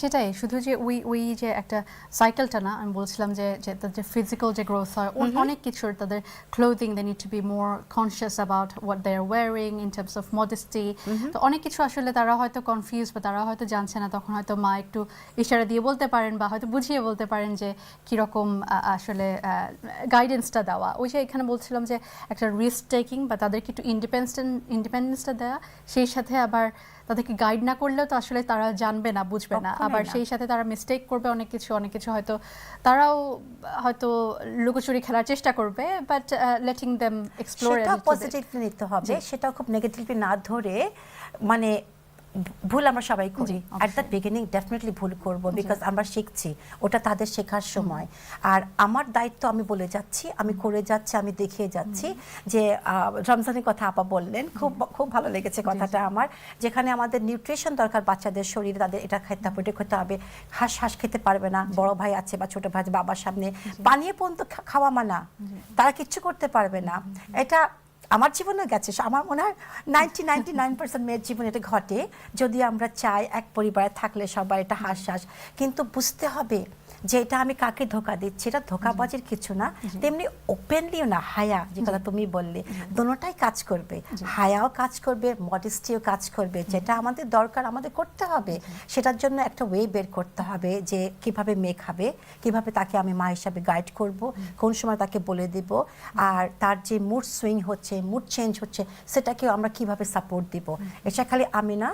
[SPEAKER 1] সেটাই, শুধু যে ওই যে একটা সাইকেলটা না, আমি বলছিলাম যে তাদের ফিজিক্যাল যে গ্রোথ হয়, অনেক কিছুর, তাদের clothing, they need to be more conscious about what they are wearing in terms of modesty. তো অনেক কিছু আসলে তারা হয়তো কনফিউজ, বা তারা হয়তো জানছে না, তখন হয়তো মা একটু ইশারা দিয়ে বলতে পারেন, বা হয়তো বুঝিয়ে বলতে পারেন যে কীরকম আসলে গাইডেন্সটা দেওয়া। ওই যে এখানে বলছিলাম যে একটা রিস্ক টেকিং, বা তাদেরকে একটু ইন্ডিপেন্ডেন্সটা দেওয়া, সেই সাথে আবার তাদেরকে গাইড না করলেও তো আসলে তারা জানবে না, বুঝবে না, আবার সেই সাথে তারা মিস্টেক করবে অনেক কিছু হয়তো তারাও হয়তো লুকোচুরি খেলার চেষ্টা করবে, বাট লেটিং দেম এক্সপ্লোর।
[SPEAKER 2] সেটা পজিটিভলি নিতে হবে, সেটা খুব নেগেটিভলি না ধরে। মানে ভুল আমরা সবাই করি, অ্যাট দ্য বিগিনিং ডেফিনেটলি ভুল করব, বিকজ আমরা শিখছি, ওটা তাদের শেখার সময়। আর আমার দায়িত্ব আমি বলে যাচ্ছি, আমি করে যাচ্ছি, আমি দেখিয়ে যাচ্ছি। যে রমজানের কথা আপা বললেন, খুব ভালো লেগেছে কথাটা আমার, যেখানে আমাদের নিউট্রিশন দরকার বাচ্চাদের শরীরে, তাদের এটা খেতে হবে, ওটা খেতে হবে। হাঁস খেতে পারবে না, বড় ভাই আছে বা ছোট ভাই বাবার সামনে পানীয় পর্যন্ত খাওয়া মানা, তারা কিচ্ছু করতে পারবে না। এটা আমার জীবনেও গেছে, আমার মনে হয় 99% মেয়ের জীবনে এটা ঘটে, যদি আমরা চাই এক পরিবারে থাকলে সবাই এটা হাঁস। কিন্তু বুঝতে হবে যে এটা আমি কাকে ধোকা দিচ্ছি, এটা ধোকাবাজির কিছু না, তেমনি ওপেনলিও না, হায়া যে কথা তুমি বললে, দুটোটাই কাজ করবে, হায়াও কাজ করবে, মডেস্টিও কাজ করবে। যেটা আমাদের দরকার আমাদের করতে হবে, সেটার জন্য একটা ওয়ে বের করতে হবে যে কিভাবে মেয়ে খাবে, কিভাবে তাকে আমি মা হিসাবে গাইড করব, কোন সময় তাকে বলে দিব, আর তার যে মুড সুইং হচ্ছে, মুড চেঞ্জ হচ্ছে, সেটাকেও আমরা কিভাবে সাপোর্ট দিব। এটা খালি আমি না,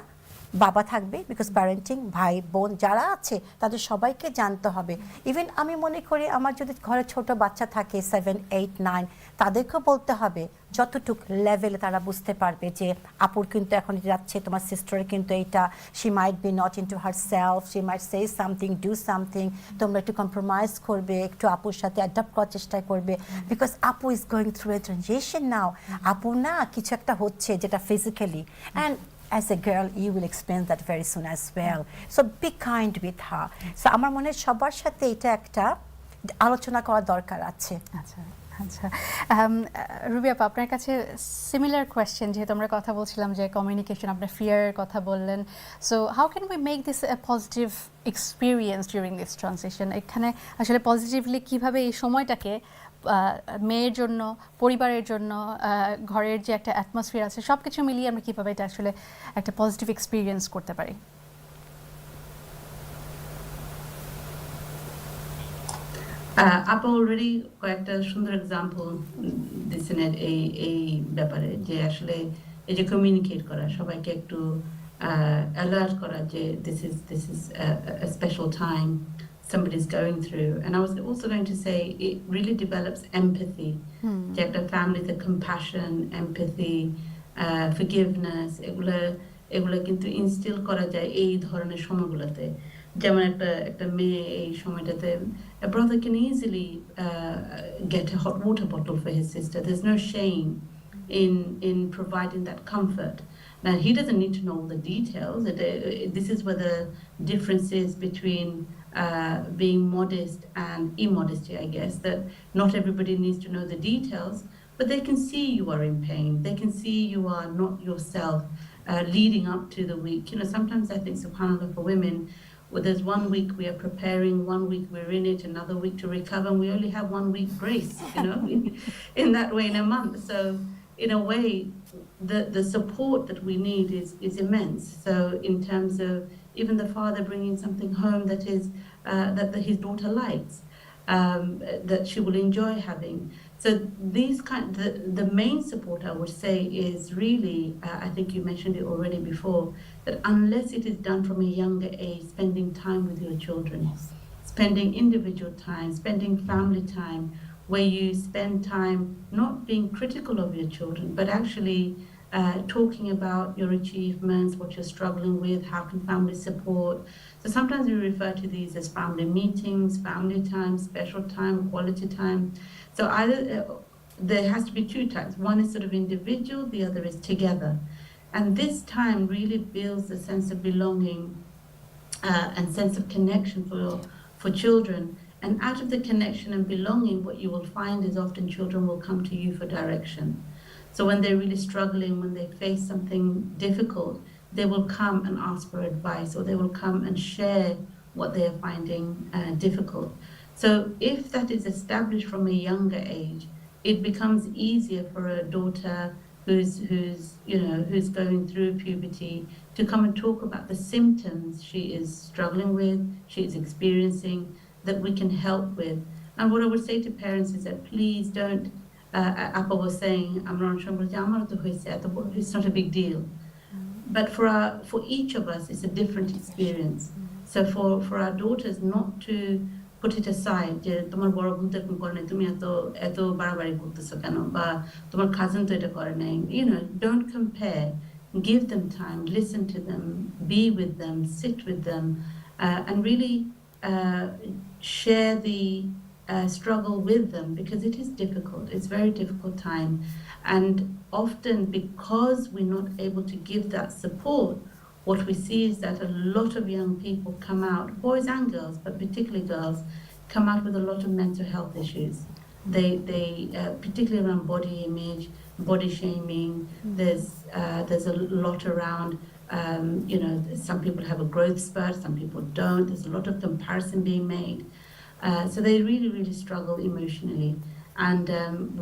[SPEAKER 2] বাবা থাকবে, বিকজ প্যারেন্টিং, ভাই বোন যারা আছে তাদের সবাইকে জানতে হবে। ইভেন আমি মনে করি আমার যদি ঘরে ছোট বাচ্চা থাকে 7, 8, 9, তাদেরকেও বলতে হবে, যতটুক লেভেলে তারা বুঝতে পারবে যে আপুর কিন্তু এখন যাচ্ছে, তোমার সিস্টারের কিন্তু এইটা, she might be not in to her self, she might say something, do something, তোমরা একটু কম্প্রোমাইজ করবে, একটু আপুর সাথে অ্যাডাপ্ট করার চেষ্টা করবে, বিকজ আপু is going through a transition now. আপু না কিছু একটা হচ্ছে যেটা physically, and as a girl, you will experience that very soon as well. So be kind with her. So আমার মনে হয় সবার সাথে এটা একটা আলোচনা করা দরকার আছে।
[SPEAKER 1] আচ্ছা আচ্ছা রুবি আপা আপনার কাছে সিমিলার কোয়েশ্চেন যেহেতু আমরা কথা বলছিলাম যে কমিউনিকেশন আপনার ফিয়ারের কথা বললেন so how can we make this A positive experience during this transition এখানে আসলে পজিটিভলি কিভাবে এই সময়টাকে মেয়ের জন্য পরিবারের জন্য ঘরের যে একটা অ্যাটমসফিয়ার আছে সব কিছু মিলিয়ে আমরা কীভাবে এটা আসলে একটা পজিটিভ এক্সপিরিয়েন্স করতে পারি
[SPEAKER 3] আপা অলরেডি কয়েকটা সুন্দর এক্সাম্পল দিচ্ছেন এই ব্যাপারে যে আসলে এই যে কমিউনিকেট করা সবাইকে একটু অ্যালার্ট করা যে this is a special time somebody's going through and I was also going to say it really develops empathy যে একটা ফ্যামিলিতে compassion empathy forgiveness এগুলো কিন্তু ইনস্টিল করা যায় এই ধরনের সময়গুলোতে যেমন একটা মেয়ে এই সময়টাতে a brother can easily get a hot water bottle for his sister. There's no shame in providing that comfort. Now he doesn't need to know all the details. This is where the difference is between being modest and immodesty, I guess, that not everybody needs to know the details, but they can see you are in pain. They can see you are not yourself leading up to the week. You know, sometimes I think, subhanAllah, for women, well, there's 1 week we are preparing, 1 week we're in it, another week to recover, and we only have 1 week grace, you know, in that way in a month. So in a way, the support that we need is immense. So in terms of even the father bringing something home that is that his daughter likes, that she will enjoy having. So these the main support I would say is really, I think you mentioned it already before, that unless it is done from a younger age, spending time with your children, spending individual time, spending family time, where you spend time not being critical of your children, but actually talking about your achievements, what you're struggling with, how can family support. So sometimes we refer to these as family meetings, family time, special time, quality time. So either there has to be two types. One is sort of individual, the other is together. And this time really builds a sense of belonging and sense of connection for children. And out of the connection and belonging, what you will find is often children will come to you for direction. So when they're really struggling, when they face something difficult, they will come and ask for advice, or they will come and share what they are finding difficult. So if that is established from a younger age, it becomes easier for a daughter who's going through puberty to come and talk about the symptoms she is struggling with, she is experiencing, that we can help with. And what I would say to parents is that please don't, Appa was saying, it's not a big deal. But for each of us, it's a different experience. So for our daughters not to put it aside, যে তোমার বড় বোন তো এরকম করে নাই, তুমি এত বাড়াবাড়ি করতেছো কেন, বা তোমার কাজিন তো এটা করে নাই, don't compare. Give them time, listen to them, be with them, sit with them, and really share the struggle with them, because it is difficult. It's a very difficult time, and often because we're not able to give that support, what we see is that a lot of young people come out, boys and girls, but particularly girls, come out with a lot of mental health issues. They particularly around body image, body shaming. There's a lot around, some people have a growth spurt, some people don't. There's a lot of comparison being made. So they really, really struggle emotionally. And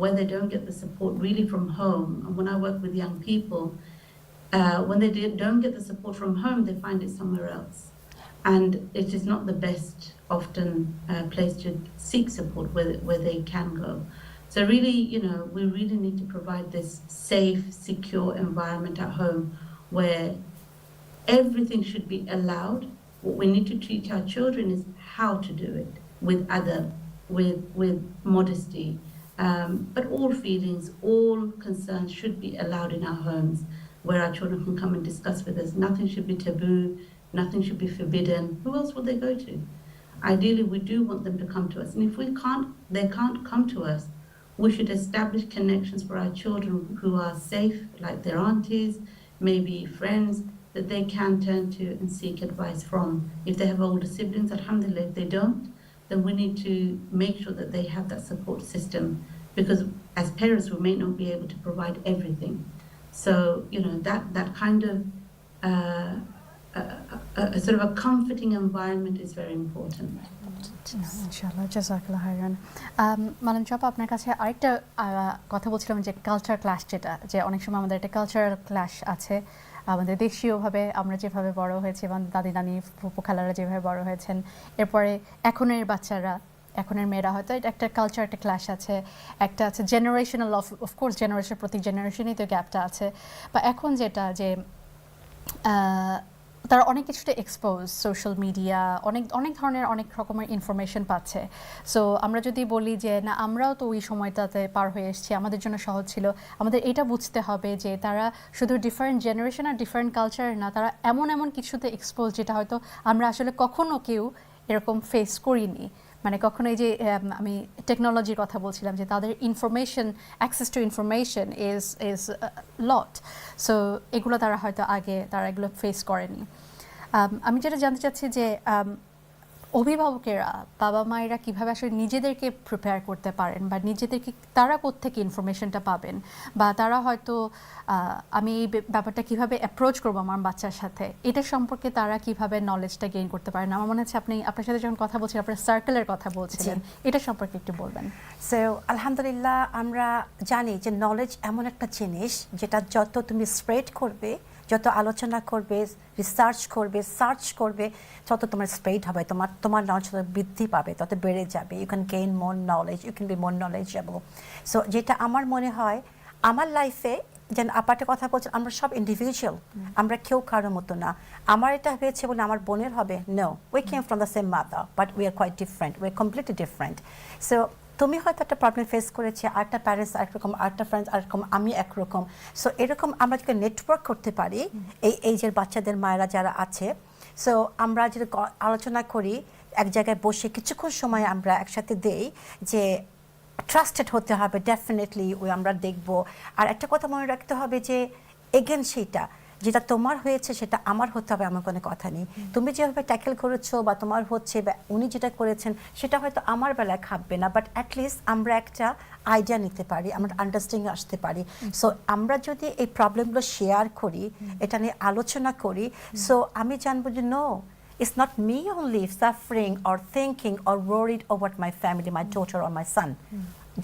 [SPEAKER 3] when they don't get the support really from home, and when I work with young people, when they don't get the support from home, they find it somewhere else. And it is not the best, often, place to seek support where they can go. So really, we really need to provide this safe, secure environment at home where everything should be allowed. What we need to teach our children is how to do it with adab, with modesty. But all feelings, all concerns should be allowed in our homes, where our children can come and discuss with us. Nothing should be taboo, nothing should be forbidden. Who else would they go to? Ideally, we do want them to come to us. And if they can't come to us, we should establish connections for our children who are safe, like their aunties, maybe friends that they can turn to and seek advice from. If they have older siblings, alhamdulillah. If they don't, then we need to make sure that they have that support system, because as parents we may not be able to provide everything. So that kind of a sort of a comforting environment is very important.
[SPEAKER 1] ইনশাআল্লাহ, জাযাকাল্লাহ খাইরান। Malan চাপা, আপনার কাছে আরেকটা কথা বলছিলাম যে culture class, যেটা যে অনেক সময় আমাদের একটা কালচারাল ক্লাশ আছে আমাদের দেশীয়ভাবে, আমরা যেভাবে বড় হয়েছি এবং দাদি নানি ফুপু খালারা যেভাবে বড় হয়েছেন, এরপরে এখনের বাচ্চারা, এখনের মেয়েরা, হয়তো এটা একটা কালচার, একটা ক্লাশ আছে, একটা আছে জেনারেশনাল, অফকোর্স জেনারেশন, প্রতি জেনারেশনই তো গ্যাপটা আছে। বা এখন যেটা যে তারা অনেক কিছুটা এক্সপোজ, সোশ্যাল মিডিয়া, অনেক ধরনের অনেক রকমের ইনফরমেশন পাচ্ছে। সো আমরা যদি বলি যে না, আমরাও তো ওই সময়টাতে পার হয়ে এসেছি, আমাদের জন্য সহজ ছিল, আমাদের এটা বুঝতে হবে যে তারা শুধু ডিফারেন্ট জেনারেশন আর ডিফারেন্ট কালচার না, তারা এমন কিছুতে এক্সপোজ যেটা হয়তো আমরা আসলে কখনো কেউ এরকম ফেস করিনি। মানে কখনো এই যে আমি টেকনোলজির কথা বলছিলাম যে তাদের information, access to information is lot. So এগুলো তারা হয়তো আগে তারা এগুলো ফেস করেনি। আমি যেটা জানতে চাচ্ছি যে অভিভাবকেরা, বাবা মায়েরা কীভাবে আসলে নিজেদেরকে প্রিপেয়ার করতে পারেন, বা নিজেদেরকে তারা কোত্থেকে ইনফরমেশনটা পাবেন, বা তারা হয়তো আমি এই ব্যাপারটা কীভাবে অ্যাপ্রোচ করবো আমার বাচ্চার সাথে, এটা সম্পর্কে তারা কীভাবে নলেজটা গেইন করতে পারেন। আমার মনে হচ্ছে আপনার সাথে যখন কথা বলছিলেন, আপনার সার্কেলের কথা বলছিলেন, এটা সম্পর্কে একটু বলবেন।
[SPEAKER 2] সো আলহামদুলিল্লাহ, আমরা জানি যে নলেজ এমন একটা জিনিস যেটা যত তুমি স্প্রেড করবে, যত আলোচনা করবে, রিসার্চ করবে, সার্চ করবে, তত তোমার স্প্রেড হবে, তোমার নলেজ তত বৃদ্ধি পাবে, তত বেড়ে যাবে। You can gain more knowledge, you can be more knowledgeable. So যেটা আমার মনে হয় আমার লাইফে, যেন আপাতে কথা বলছেন, আমরা সব ইন্ডিভিজুয়াল, আমরা কেউ কারোর মতো না। আমার এটা হয়েছে বলে আমার বোনের হবে, no, we came from the same mother, but we are quite different, we are completely different. So তুমি হয়তো একটা প্রবলেম ফেস করেছে, আরেকটা প্যারেন্টস একরকম, আরেকটা ফ্রেন্ডস আরেকরকম, আমি একরকম। সো এরকম আমরা যদি নেটওয়ার্ক করতে পারি, এই এইজের বাচ্চাদের মায়েরা যারা আছে, সো আমরা যদি আলোচনা করি, এক জায়গায় বসে কিছুক্ষণ সময় আমরা একসাথে দেই, যে ট্রাস্টেড হতে হবে, ডেফিনেটলি আমরা দেখব। আর একটা কথা মনে রাখতে হবে যে এগেন সেইটা যেটা তোমার হয়েছে সেটা আমার হতে হবে, আমার কোনো কথা নেই। তুমি যেভাবে ট্যাকেল করেছো বা তোমার হচ্ছে, বা উনি যেটা করেছেন সেটা হয়তো আমার বেলায় খাববে না, বাট অ্যাটলিস্ট আমরা একটা আইডিয়া নিতে পারি, আমরা আন্ডারস্ট্যান্ডিং আসতে পারি। সো আমরা যদি এই প্রবলেমগুলো শেয়ার করি, এটা নিয়ে আলোচনা করি, সো আমি জানবো যে no, it's not me only suffering or thinking or worried over my family, my daughter or my son.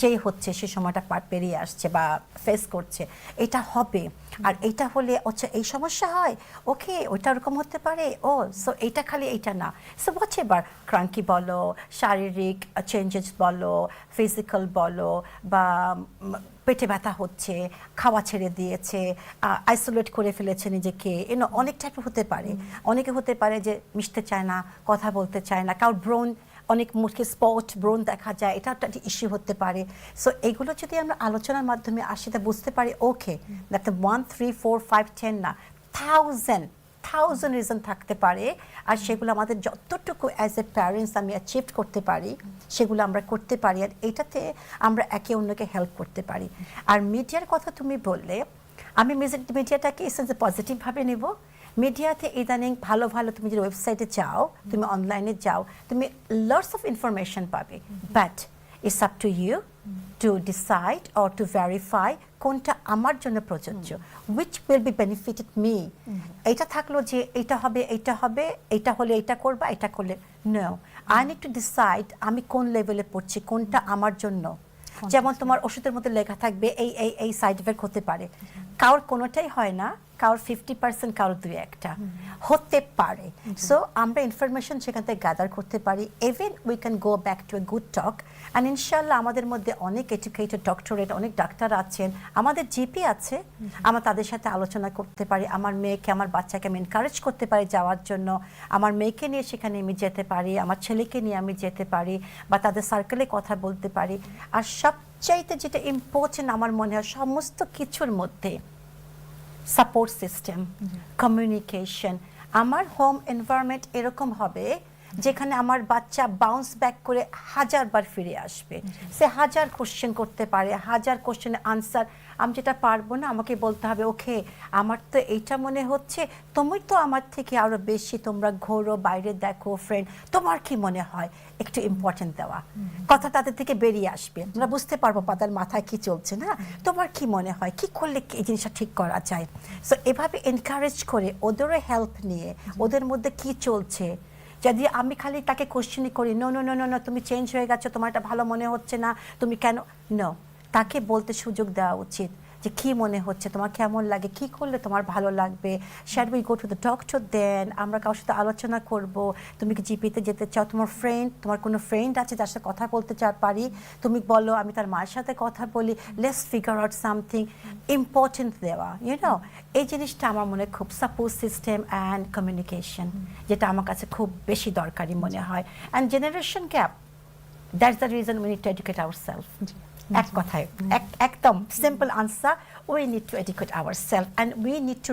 [SPEAKER 2] যেই হচ্ছে সে সময়টা পেরিয়ে আসছে বা ফেস করছে, এটা হবে। আর এইটা হলে হচ্ছে এই সমস্যা হয়, ওকে ওইটা ওরকম হতে পারে, ও সো এইটা খালি এইটা না। সো হচ্ছে এবার ক্রান্কি বলো, শারীরিক চেঞ্জেস বলো, ফিজিক্যাল বলো, বা পেটে ব্যথা হচ্ছে, খাওয়া ছেড়ে দিয়েছে, আইসোলেট করে ফেলেছে নিজেকে, অনেক টাইপের হতে পারে। অনেকে হতে পারে যে মিশতে চায় না, কথা বলতে চায় না, কারোর ব্রণ, অনেক মুখে স্পট ব্রণ দেখা যায়, এটা একটা ইস্যু হতে পারে। সো এগুলো যদি আমরা আলোচনার মাধ্যমে আসি, তা বুঝতে পারি ওকে দ্যাট 1, 3, 4, 5, 10 না, 1000 রিজন থাকতে পারে। আর সেগুলো আমাদের যতটুকু অ্যাজ এ প্যারেন্টস আমি অ্যাচিভ করতে পারি, সেগুলো আমরা করতে পারি, আর এটাতে আমরা একে অন্যকে হেল্প করতে পারি। আর মিডিয়ার কথা তুমি বললে, আমি মিডিয়াটাকে এসে পজিটিভভাবে নেব। মিডিয়াতে ইদানিং ভালো ভালো, তুমি যদি ওয়েবসাইটে যাও, তুমি অনলাইনে যাও, তুমি লটস অফ ইনফরমেশন পাবে, but it's up to you to decide or to verify কোনটা আমার জন্য প্রযোজ্য, which will be benefited me. এইটা থাকলো যে এইটা হবে, এইটা হলে এইটা করবা, এটা করলে no, I need to decide আমি কোন লেভেলে পড়ছি, কোনটা আমার জন্য। যেমন তোমার ওষুধের মধ্যে লেখা থাকবে এই সাইড এফেক্ট হতে পারে, কারোর কোনোটাই হয় না, কারোর 50%, কারোর 2-1টা হতে পারে। সো আমরা ইনফরমেশন সেখান থেকে গ্যাদার করতে পারি, even we can go back to a good talk. And ইনশাল্লাহ আমাদের মধ্যে অনেক এডুকেটেড, ডক্টরেট, অনেক ডাক্তার আছেন, আমাদের জিপি আছে, আমরা তাদের সাথে আলোচনা করতে পারি। আমার মেয়েকে, আমার বাচ্চাকে আমি এনকারেজ করতে পারি যাওয়ার জন্য, আমার মেয়েকে নিয়ে সেখানে আমি যেতে পারি, আমার ছেলেকে নিয়ে আমি যেতে পারি, বা তাদের সার্কেলে কথা বলতে পারি। আর সবচাইতে যেটা ইম্পর্টেন্ট আমার মনে হয় সমস্ত কিছুর মধ্যে, সাপোর্ট সিস্টেম, কমিউনিকেশন। আমার হোম এনভায়রনমেন্ট এরকম হবে যেখানে আমার বাচ্চা বাউন্স ব্যাক করে 1000 বার ফিরে আসবে। সে 1000 কোশ্চেন করতে পারে, 1000 কোশ্চেনের আনসার। আমি যেটা পারবো না, আমাকে বলতে হবে ওকে আমার তো এইটা মনে হচ্ছে, তুমি তো আমার থেকে আরো বেশি, তোমরা ঘোরো, বাইরে দেখো, ফ্রেন্ড, তোমার কি মনে হয়, একটু ইম্পর্টেন্ট দেওয়া কথা তাদের থেকে বেরিয়ে আসবে। আমরা বুঝতে পারবো তাদের মাথায় কি চলছে, না তোমার কি মনে হয়, কি করলে এই জিনিসটা ঠিক করা যায়। সো এভাবে এনকারেজ করে ওদেরও হেল্প নিয়ে ওদের মধ্যে কি চলছে। যদি আমি খালি তাকে কোশ্চেনই করি, no no no no no তুমি চেঞ্জ হয়ে গেছো, তোমার এটা ভালো মনে হচ্ছে না, তুমি কেন, নো, তাকে বলতে সুযোগ দেওয়া উচিত যে কি মনে হচ্ছে, তোমার কেমন লাগে, কি করলে তোমার ভালো লাগবে। Shall we go to the doctor, then আমরা কারোর সাথে আলোচনা করব, তুমি কি জিপিতে যেতে চাও, তোমার কোনো ফ্রেন্ড আছে যার সাথে কথা বলতে পারি, তুমি বলো আমি তার মায়ের সাথে কথা বলি, let's figure out something important দেওয়া, এই জিনিসটা আমার মনে খুব সাপোর্ট সিস্টেম অ্যান্ড কমিউনিকেশন, যেটা আমার কাছে খুব বেশি দরকারি মনে হয়। And generation gap, that's the reason we need two educate ourself. এক কথায় একদম simple answer, we need two educate ourself and we need to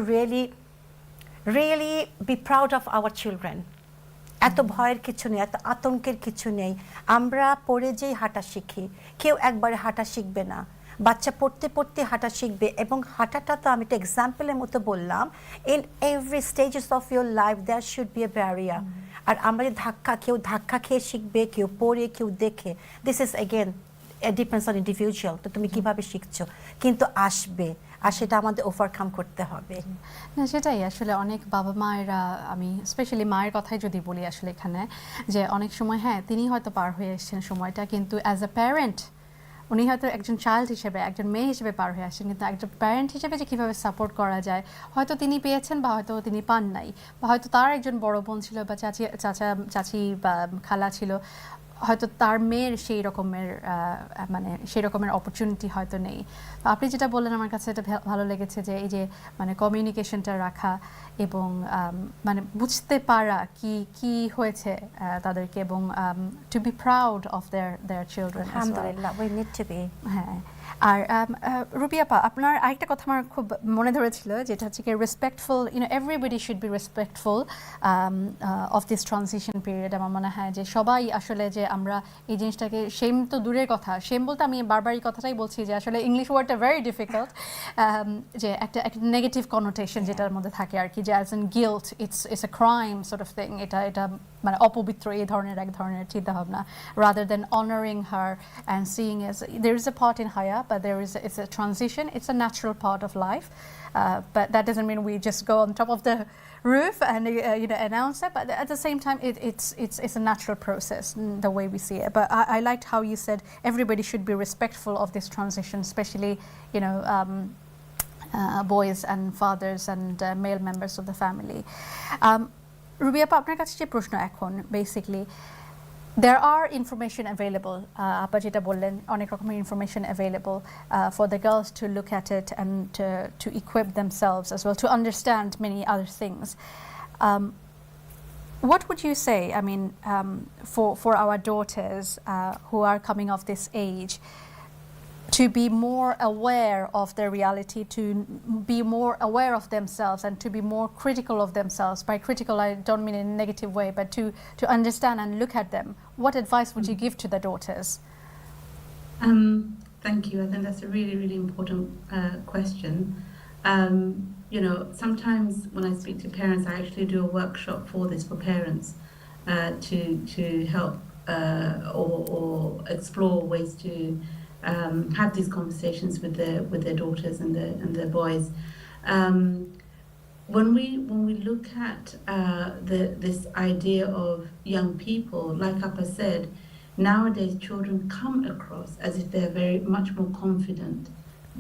[SPEAKER 2] really B proud of our children. এত ভয়ের কিছু নেই, এত আতঙ্কের কিছু নেই। আমরা পড়ে যেই হাঁটা শিখি, কেউ একবারে হাঁটা শিখবে না, বাচ্চা পড়তে পড়তে হাঁটা শিখবে। এবং হাঁটাটা তো আমি একটা এক্সাম্পলের মতো বললাম, in every stages of your life there should be a barrier. আর আমরা যে কেউ ধাক্কা খেয়ে শিখবে, কেউ পড়ে, কেউ দেখে, this is again depends on individual, তো তুমি কিভাবে শিখছো, কিন্তু আসবে, আর সেটা আমাদের ওভারকাম করতে হবে।
[SPEAKER 1] না সেটাই আসলে অনেক বাবা মায়েরা, আমি স্পেশালি মায়ের কথাই যদি বলি আসলে এখানে, যে অনেক সময় হ্যাঁ তিনি হয়তো পার হয়ে এসেছেন সময়টা, কিন্তু অ্যাজ আ প্যারেন্ট উনি হয়তো একজন চাইল্ড হিসেবে, একজন মেয়ে হিসেবে পার হয়ে আসছেন, কিন্তু একজন প্যারেন্ট হিসেবে যে কীভাবে সাপোর্ট করা যায়, হয়তো তিনি পেয়েছেন বা হয়তো তিনি পান নাই, বা হয়তো তার একজন বড় বোন ছিল বা চাচি বা খালা ছিল, হয়তো তার মেয়ের সেই রকমের মানে সেই রকমের অপরচুনিটি হয়তো নেই। আপনি যেটা বললেন আমার কাছে এটা ভালো লেগেছে, যে এই যে মানে কমিউনিকেশনটা রাখা এবং মানে বুঝতে পারা কি হয়েছে তাদেরকে, এবং to be proud of their children.
[SPEAKER 2] আলহামদুলিল্লাহ, উই নিড টু বি।
[SPEAKER 1] হ্যাঁ। আর রুবি আপা, আপনার আরেকটা কথা আমার খুব মনে ধরেছিল, যেটা হচ্ছে কি respectful, everybody should be respectful of this transition period. আমার মনে হয় যে সবাই আসলে, যে আমরা এই জিনিসটাকে, শেম তো দূরের কথা, শেম বলতে আমি বারবার এই কথাটাই বলছি যে আসলে ইংলিশ ওয়ার্ডটা ভেরি ডিফিকাল্ট, যে একটা নেগেটিভ কনোটেশন যেটার মধ্যে থাকে আর কি, যে as an guilt, it's a crime sort of thing, এটা মানে অপবিত্র এই ধরনের এক ধরনের চিন্তাভাবনা, rather than honoring her and seeing as there is a part in Haya, but it's a transition, it's a natural part of life, but that doesn't mean we just go on top of the roof and announce it, but at the same time it's a natural process, the way we see it. But I liked how you said everybody should be respectful of this transition, especially boys and fathers and male members of the family. Ruby আপা, আপনার কাছে যে প্রশ্ন এখন, basically there are information available, আপা যেটা বললেন, অনেক রকমের information available for the girls to look at it and to equip themselves as well, to understand many other things. What would you say, I mean, for our daughters who are coming of this age, to be more aware of their reality, to be more aware of themselves and to be more critical of themselves? By critical, I don't mean in a negative way, but to understand and look at them. What advice would you give to the daughters?
[SPEAKER 3] Thank you. I think that's a really, really important question. Sometimes when I speak to parents, I actually do a workshop for this, for parents, to help or explore ways to have these conversations with their daughters and their boys. When we look at this idea of young people, like Appa said, nowadays children come across as if they're very much more confident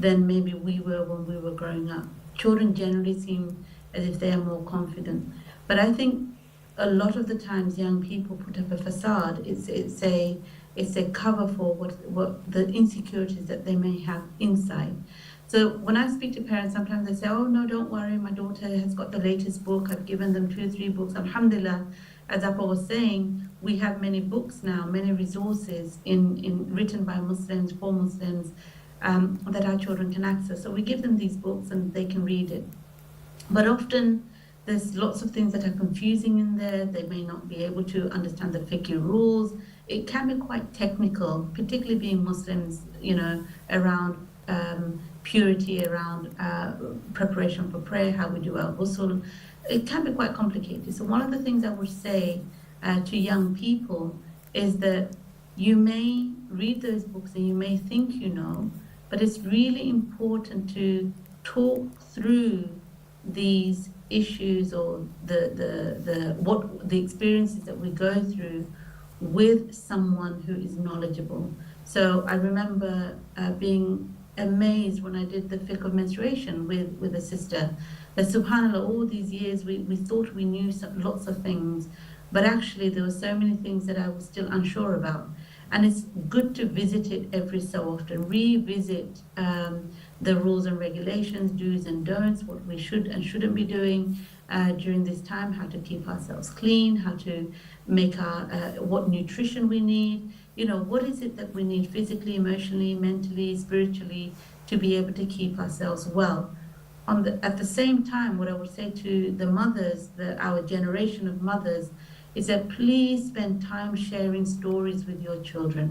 [SPEAKER 3] than maybe we were when we were growing up. Children generally seem as if they are more confident, but I think a lot of the times young people put up a facade. It's a cover for what the insecurities that they may have inside. So when I speak to parents, sometimes they say, oh no, don't worry, my daughter has got the latest book, I've given them 2 or 3 books. Alhamdulillah, as Appa was saying, we have many books now, many resources written by Muslims, for Muslims, that our children can access. So we give them these books and they can read it. But often There's lots of things that are confusing in there. They may not be able to understand the fiqh rules. It can be quite technical, particularly being Muslims, you know, around purity, around preparation for prayer, how we do our ghusl. It can be quite complicated. So one of the things I would say to young people is that you may read those books and you may think you know, but it's really important to talk through these issues or the experiences that we go through with someone who is knowledgeable. So I remember being amazed when I did the fiqh of menstruation with a sister, that subhanAllah, all these years we thought we knew lots of things, but actually there were so many things that I was still unsure about. And it's good to visit it every so often, revisit the rules and regulations, do's and don'ts, what we should and shouldn't be doing during this time, how to keep ourselves clean, how to make what nutrition we need, you know, what is it that we need physically, emotionally, mentally, spiritually to be able to keep ourselves well. At the same time, what I would say to the mothers, our generation of mothers, is that please spend time sharing stories with your children.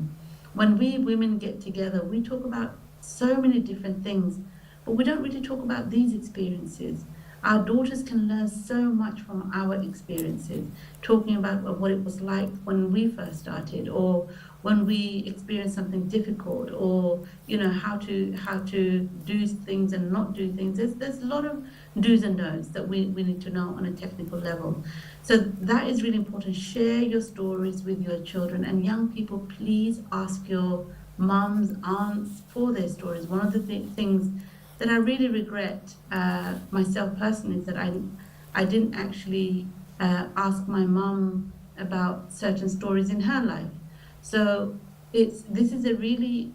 [SPEAKER 3] When we women get together, we talk about so many different things, but we don't really talk about these experiences. Our daughters can learn so much from our experiences, talking about what it was like when we first started, or when we experienced something difficult, or you know, how to do things and not do things. There's a lot of do's and don'ts that we need to know on a technical level. So that is really important. Share your stories with your children, and young people, please ask your mums, aunts for their stories. One of the things that I really regret myself personally is that I didn't actually ask my mum about certain stories in her life. So this is a really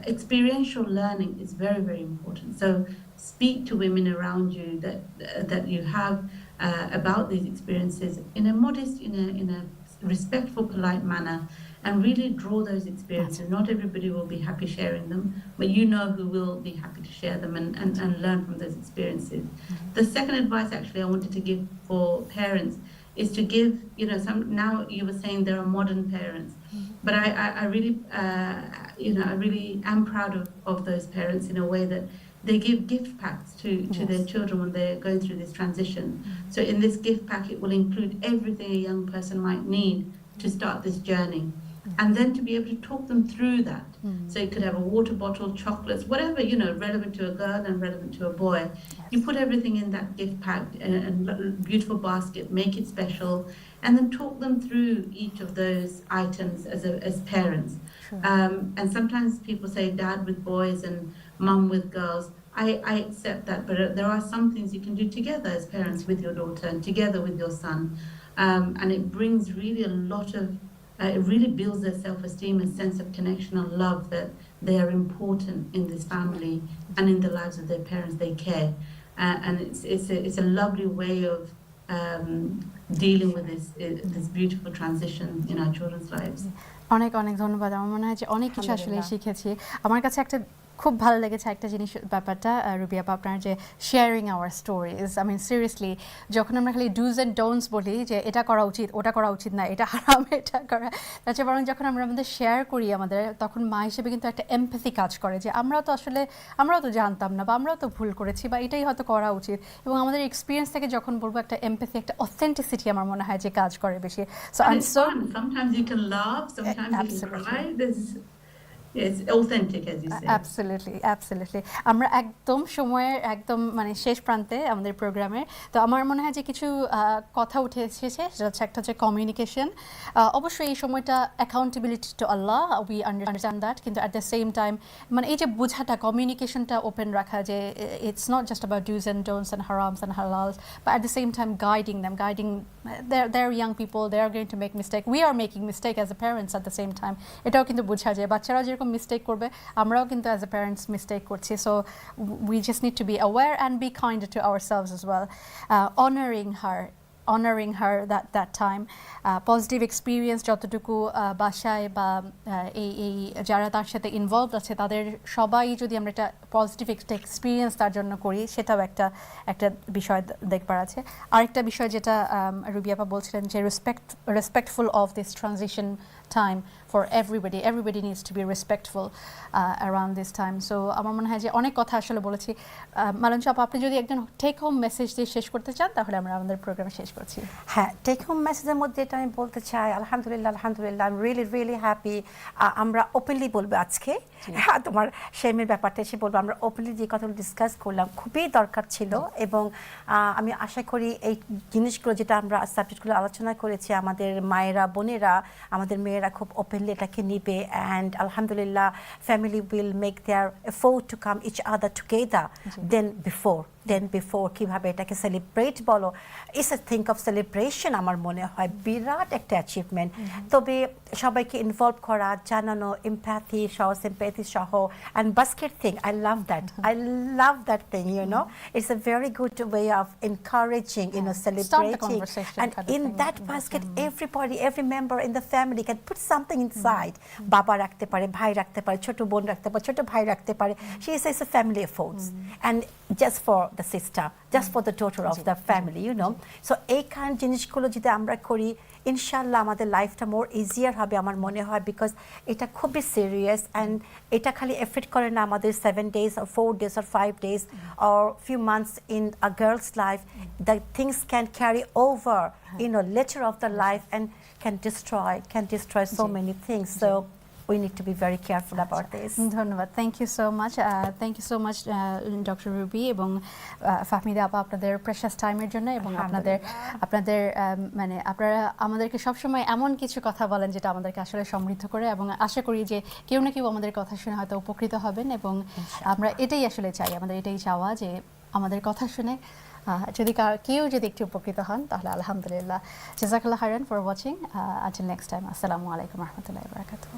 [SPEAKER 3] experiential learning is very, very important. So speak to women around you that you have about these experiences in a modest, in a respectful, polite manner, and really draw those experiences. Not everybody will be happy sharing them, but you know who will be happy to share them and learn from those experiences. Mm-hmm. The second advice actually I wanted to give for parents is to give, you know, now you were saying there are modern parents, mm-hmm. but I really, I really am proud of those parents in a way that they give gift packs to yes. their children when they're going through this transition. Mm-hmm. So in this gift pack, it will include everything a young person might need to start this journey. And then to be able to talk them through that. Mm. So you could have a water bottle, chocolates, whatever, you know, relevant to a girl and relevant to a boy. Yes. You put everything in that gift pack and a beautiful basket, make it special, and then talk them through each of those items as parents. Sure. And sometimes people say dad with boys and mum with girls. I accept that, but there are some things you can do together as parents with your daughter and together with your son. And it brings really a lot of it really builds their self-esteem and sense of connection and love that they are important in this family and in the lives of their parents. They care, and it's a lovely way of dealing with this beautiful transition in our children's lives.
[SPEAKER 1] অনেক অনেক ধন্যবাদ। আমার মনে হয় যে অনেক কিছু আসলে শিখেছি। আমার কাছে একটা খুব ভালো লেগেছে একটা জিনিস ব্যাপারটা রুবি আপা, আপনার যে sharing our stories. I mean seriously, যখন আমরা খালি ডুজ অ্যান্ড ডোন্টস বলি যে এটা করা উচিত, ওটা করা উচিত না, এটা হারাম, এটা করা, তাছাড়া বরং যখন আমরা আমাদের শেয়ার করি আমাদের, তখন মা হিসেবে কিন্তু একটা এমপ্যাথি কাজ করে যে আমরাও তো জানতাম না, বা আমরাও তো ভুল করেছি, বা এটাই হয়তো করা উচিত। এবং আমাদের এক্সপিরিয়েন্স থেকে যখন বলবো, একটা এমপ্যাথি, একটা অথেন্টিসিটি আমার মনে হয় যে কাজ করে বেশি। So I am so
[SPEAKER 3] sometimes you can laugh, sometimes you can cry. It's authentic, as you say.
[SPEAKER 1] Absolutely. আমরা একদম সময়ের একদম মানে শেষ প্রান্তে আমাদের প্রোগ্রামের। তো আমার মনে হয় যে কিছু কথা উঠে এসেছে, সেটা হচ্ছে একটা হচ্ছে কমিউনিকেশন। অবশ্যই এই সময়টা accountability to Allah, we understand that, কিন্তু অ্যাট দ্য সেম টাইম মানে এই যে বোঝাটা, কমিউনিকেশনটা ওপেন রাখা, যে it's not just about dos and don'ts and harams and halals, but at the same time guiding their young people, they are going to make mistake, we are making mistake as a parents at the same time. এটাও কিন্তু বোঝা যায় বাচ্চারা যেরকম mistake করবে, আমরাও কিন্তু as a parents mistake করছি। So we just need to be aware and be kind to ourselves as well. Honoring her honoring her that time. Positive experience যতটুকু বাসায় বা এই যারা তার সাথে ইনভলভ আছে তাদের সবাই যদি আমরা একটা পজিটিভ একটা এক্সপিরিয়েন্স তার জন্য করি, সেটাও একটা বিষয় দেখবার আছে। আরেকটা বিষয় যেটা রুবি আপা বলছিলেন যে respectful of this transition time for everybody needs to be respectful around this time. So আমার মনে হয় যে অনেক কথা আসলে বলেছি। মালঞ্চ আপা, আপনি যদি একজন টেক হোম মেসেজ দিয়ে শেষ করতে চান তাহলে আমরা আমাদের প্রোগ্রাম শেষ করছি।
[SPEAKER 2] হ্যাঁ, টেক হোম মেসেজের মধ্যে এটা আমি বলতে চাই, আলহামদুলিল্লাহ আই এম রিয়েলি হ্যাপি। আমরা ওপেনলি বলবো আজকে, হ্যাঁ তোমার শেমের ব্যাপারটা এসে বলবো, আমরা ওপেনলি যে কথাগুলো ডিসকাস করলাম খুবই দরকার ছিল, এবং আমি আশা করি এই জিনিসগুলো যেটা আমরা সাবজেক্টগুলো আলোচনা করেছি আমাদের মায়েরা বোনেরা আমাদের মেয়েরা খুব ওপেনলি এটাকে নিবে, অ্যান্ড আলহামদুলিল্লাহ family will make their effort to come each other together then before কিভাবে এটাকে সেলিব্রেট বলো, it's a think of celebration. আমার মনে হয় বিরাট একটা অ্যাচিভমেন্ট। তবে সবাইকে ইনভলভ করা, জানানো, এমপ্যাথি সহ সিম্প্যাথি সহ, and basket thing, I love that thing, you know, it's a very good way of encouraging, you know, celebrating, and in that basket every member in the family can put something inside. বাবা রাখতে পারে, ভাই রাখতে পারে, ছোট বোন রাখতে পারে, ছোট ভাই রাখতে পারে। She says a family efforts, and just for the sister, just for the daughter of the family, you know. So এই kind জিনিসগুলো যদি আমরা করি, ইনশাআল্লাহ আমাদের লাইফটা মোর ইজিয়ার হবে আমার মনে হয়, বিকজ এটা খুবই সিরিয়াস, অ্যান্ড এটা খালি এফেক্ট করে না আমাদের 7 days or 4 days or 5 days or few months in a girl's life. The things can carry over, you know, later of the life, and can destroy so many things. So we need to be very careful about this.
[SPEAKER 1] ধন্যবাদ, thank you so much doctor Ruby এবং ফাহমিদা আপা, আপনাদের precious টাইমের জন্য, এবং আপনাদের মানে আপনারা আমাদেরকে সবসময় এমন কিছু কথা বলেন যেটা আমাদেরকে আসলে সমৃদ্ধ করে, এবং আশা করি যে কেউ না কেউ আমাদের কথা শুনে হয়তো উপকৃত হবেন, এবং আমরা এটাই আসলে চাই, আমাদের এটাই চাওয়া যে আমাদের কথা শুনে যদি কেউ একটু উপকৃত হন তাহলে আলহামদুলিল্লাহ। জাযাকাল্লাহ খাইরান for watching. Until next time, আসসালামু আলাইকুম রহমতুল্লাহি ওয়া বারাকাতুহু।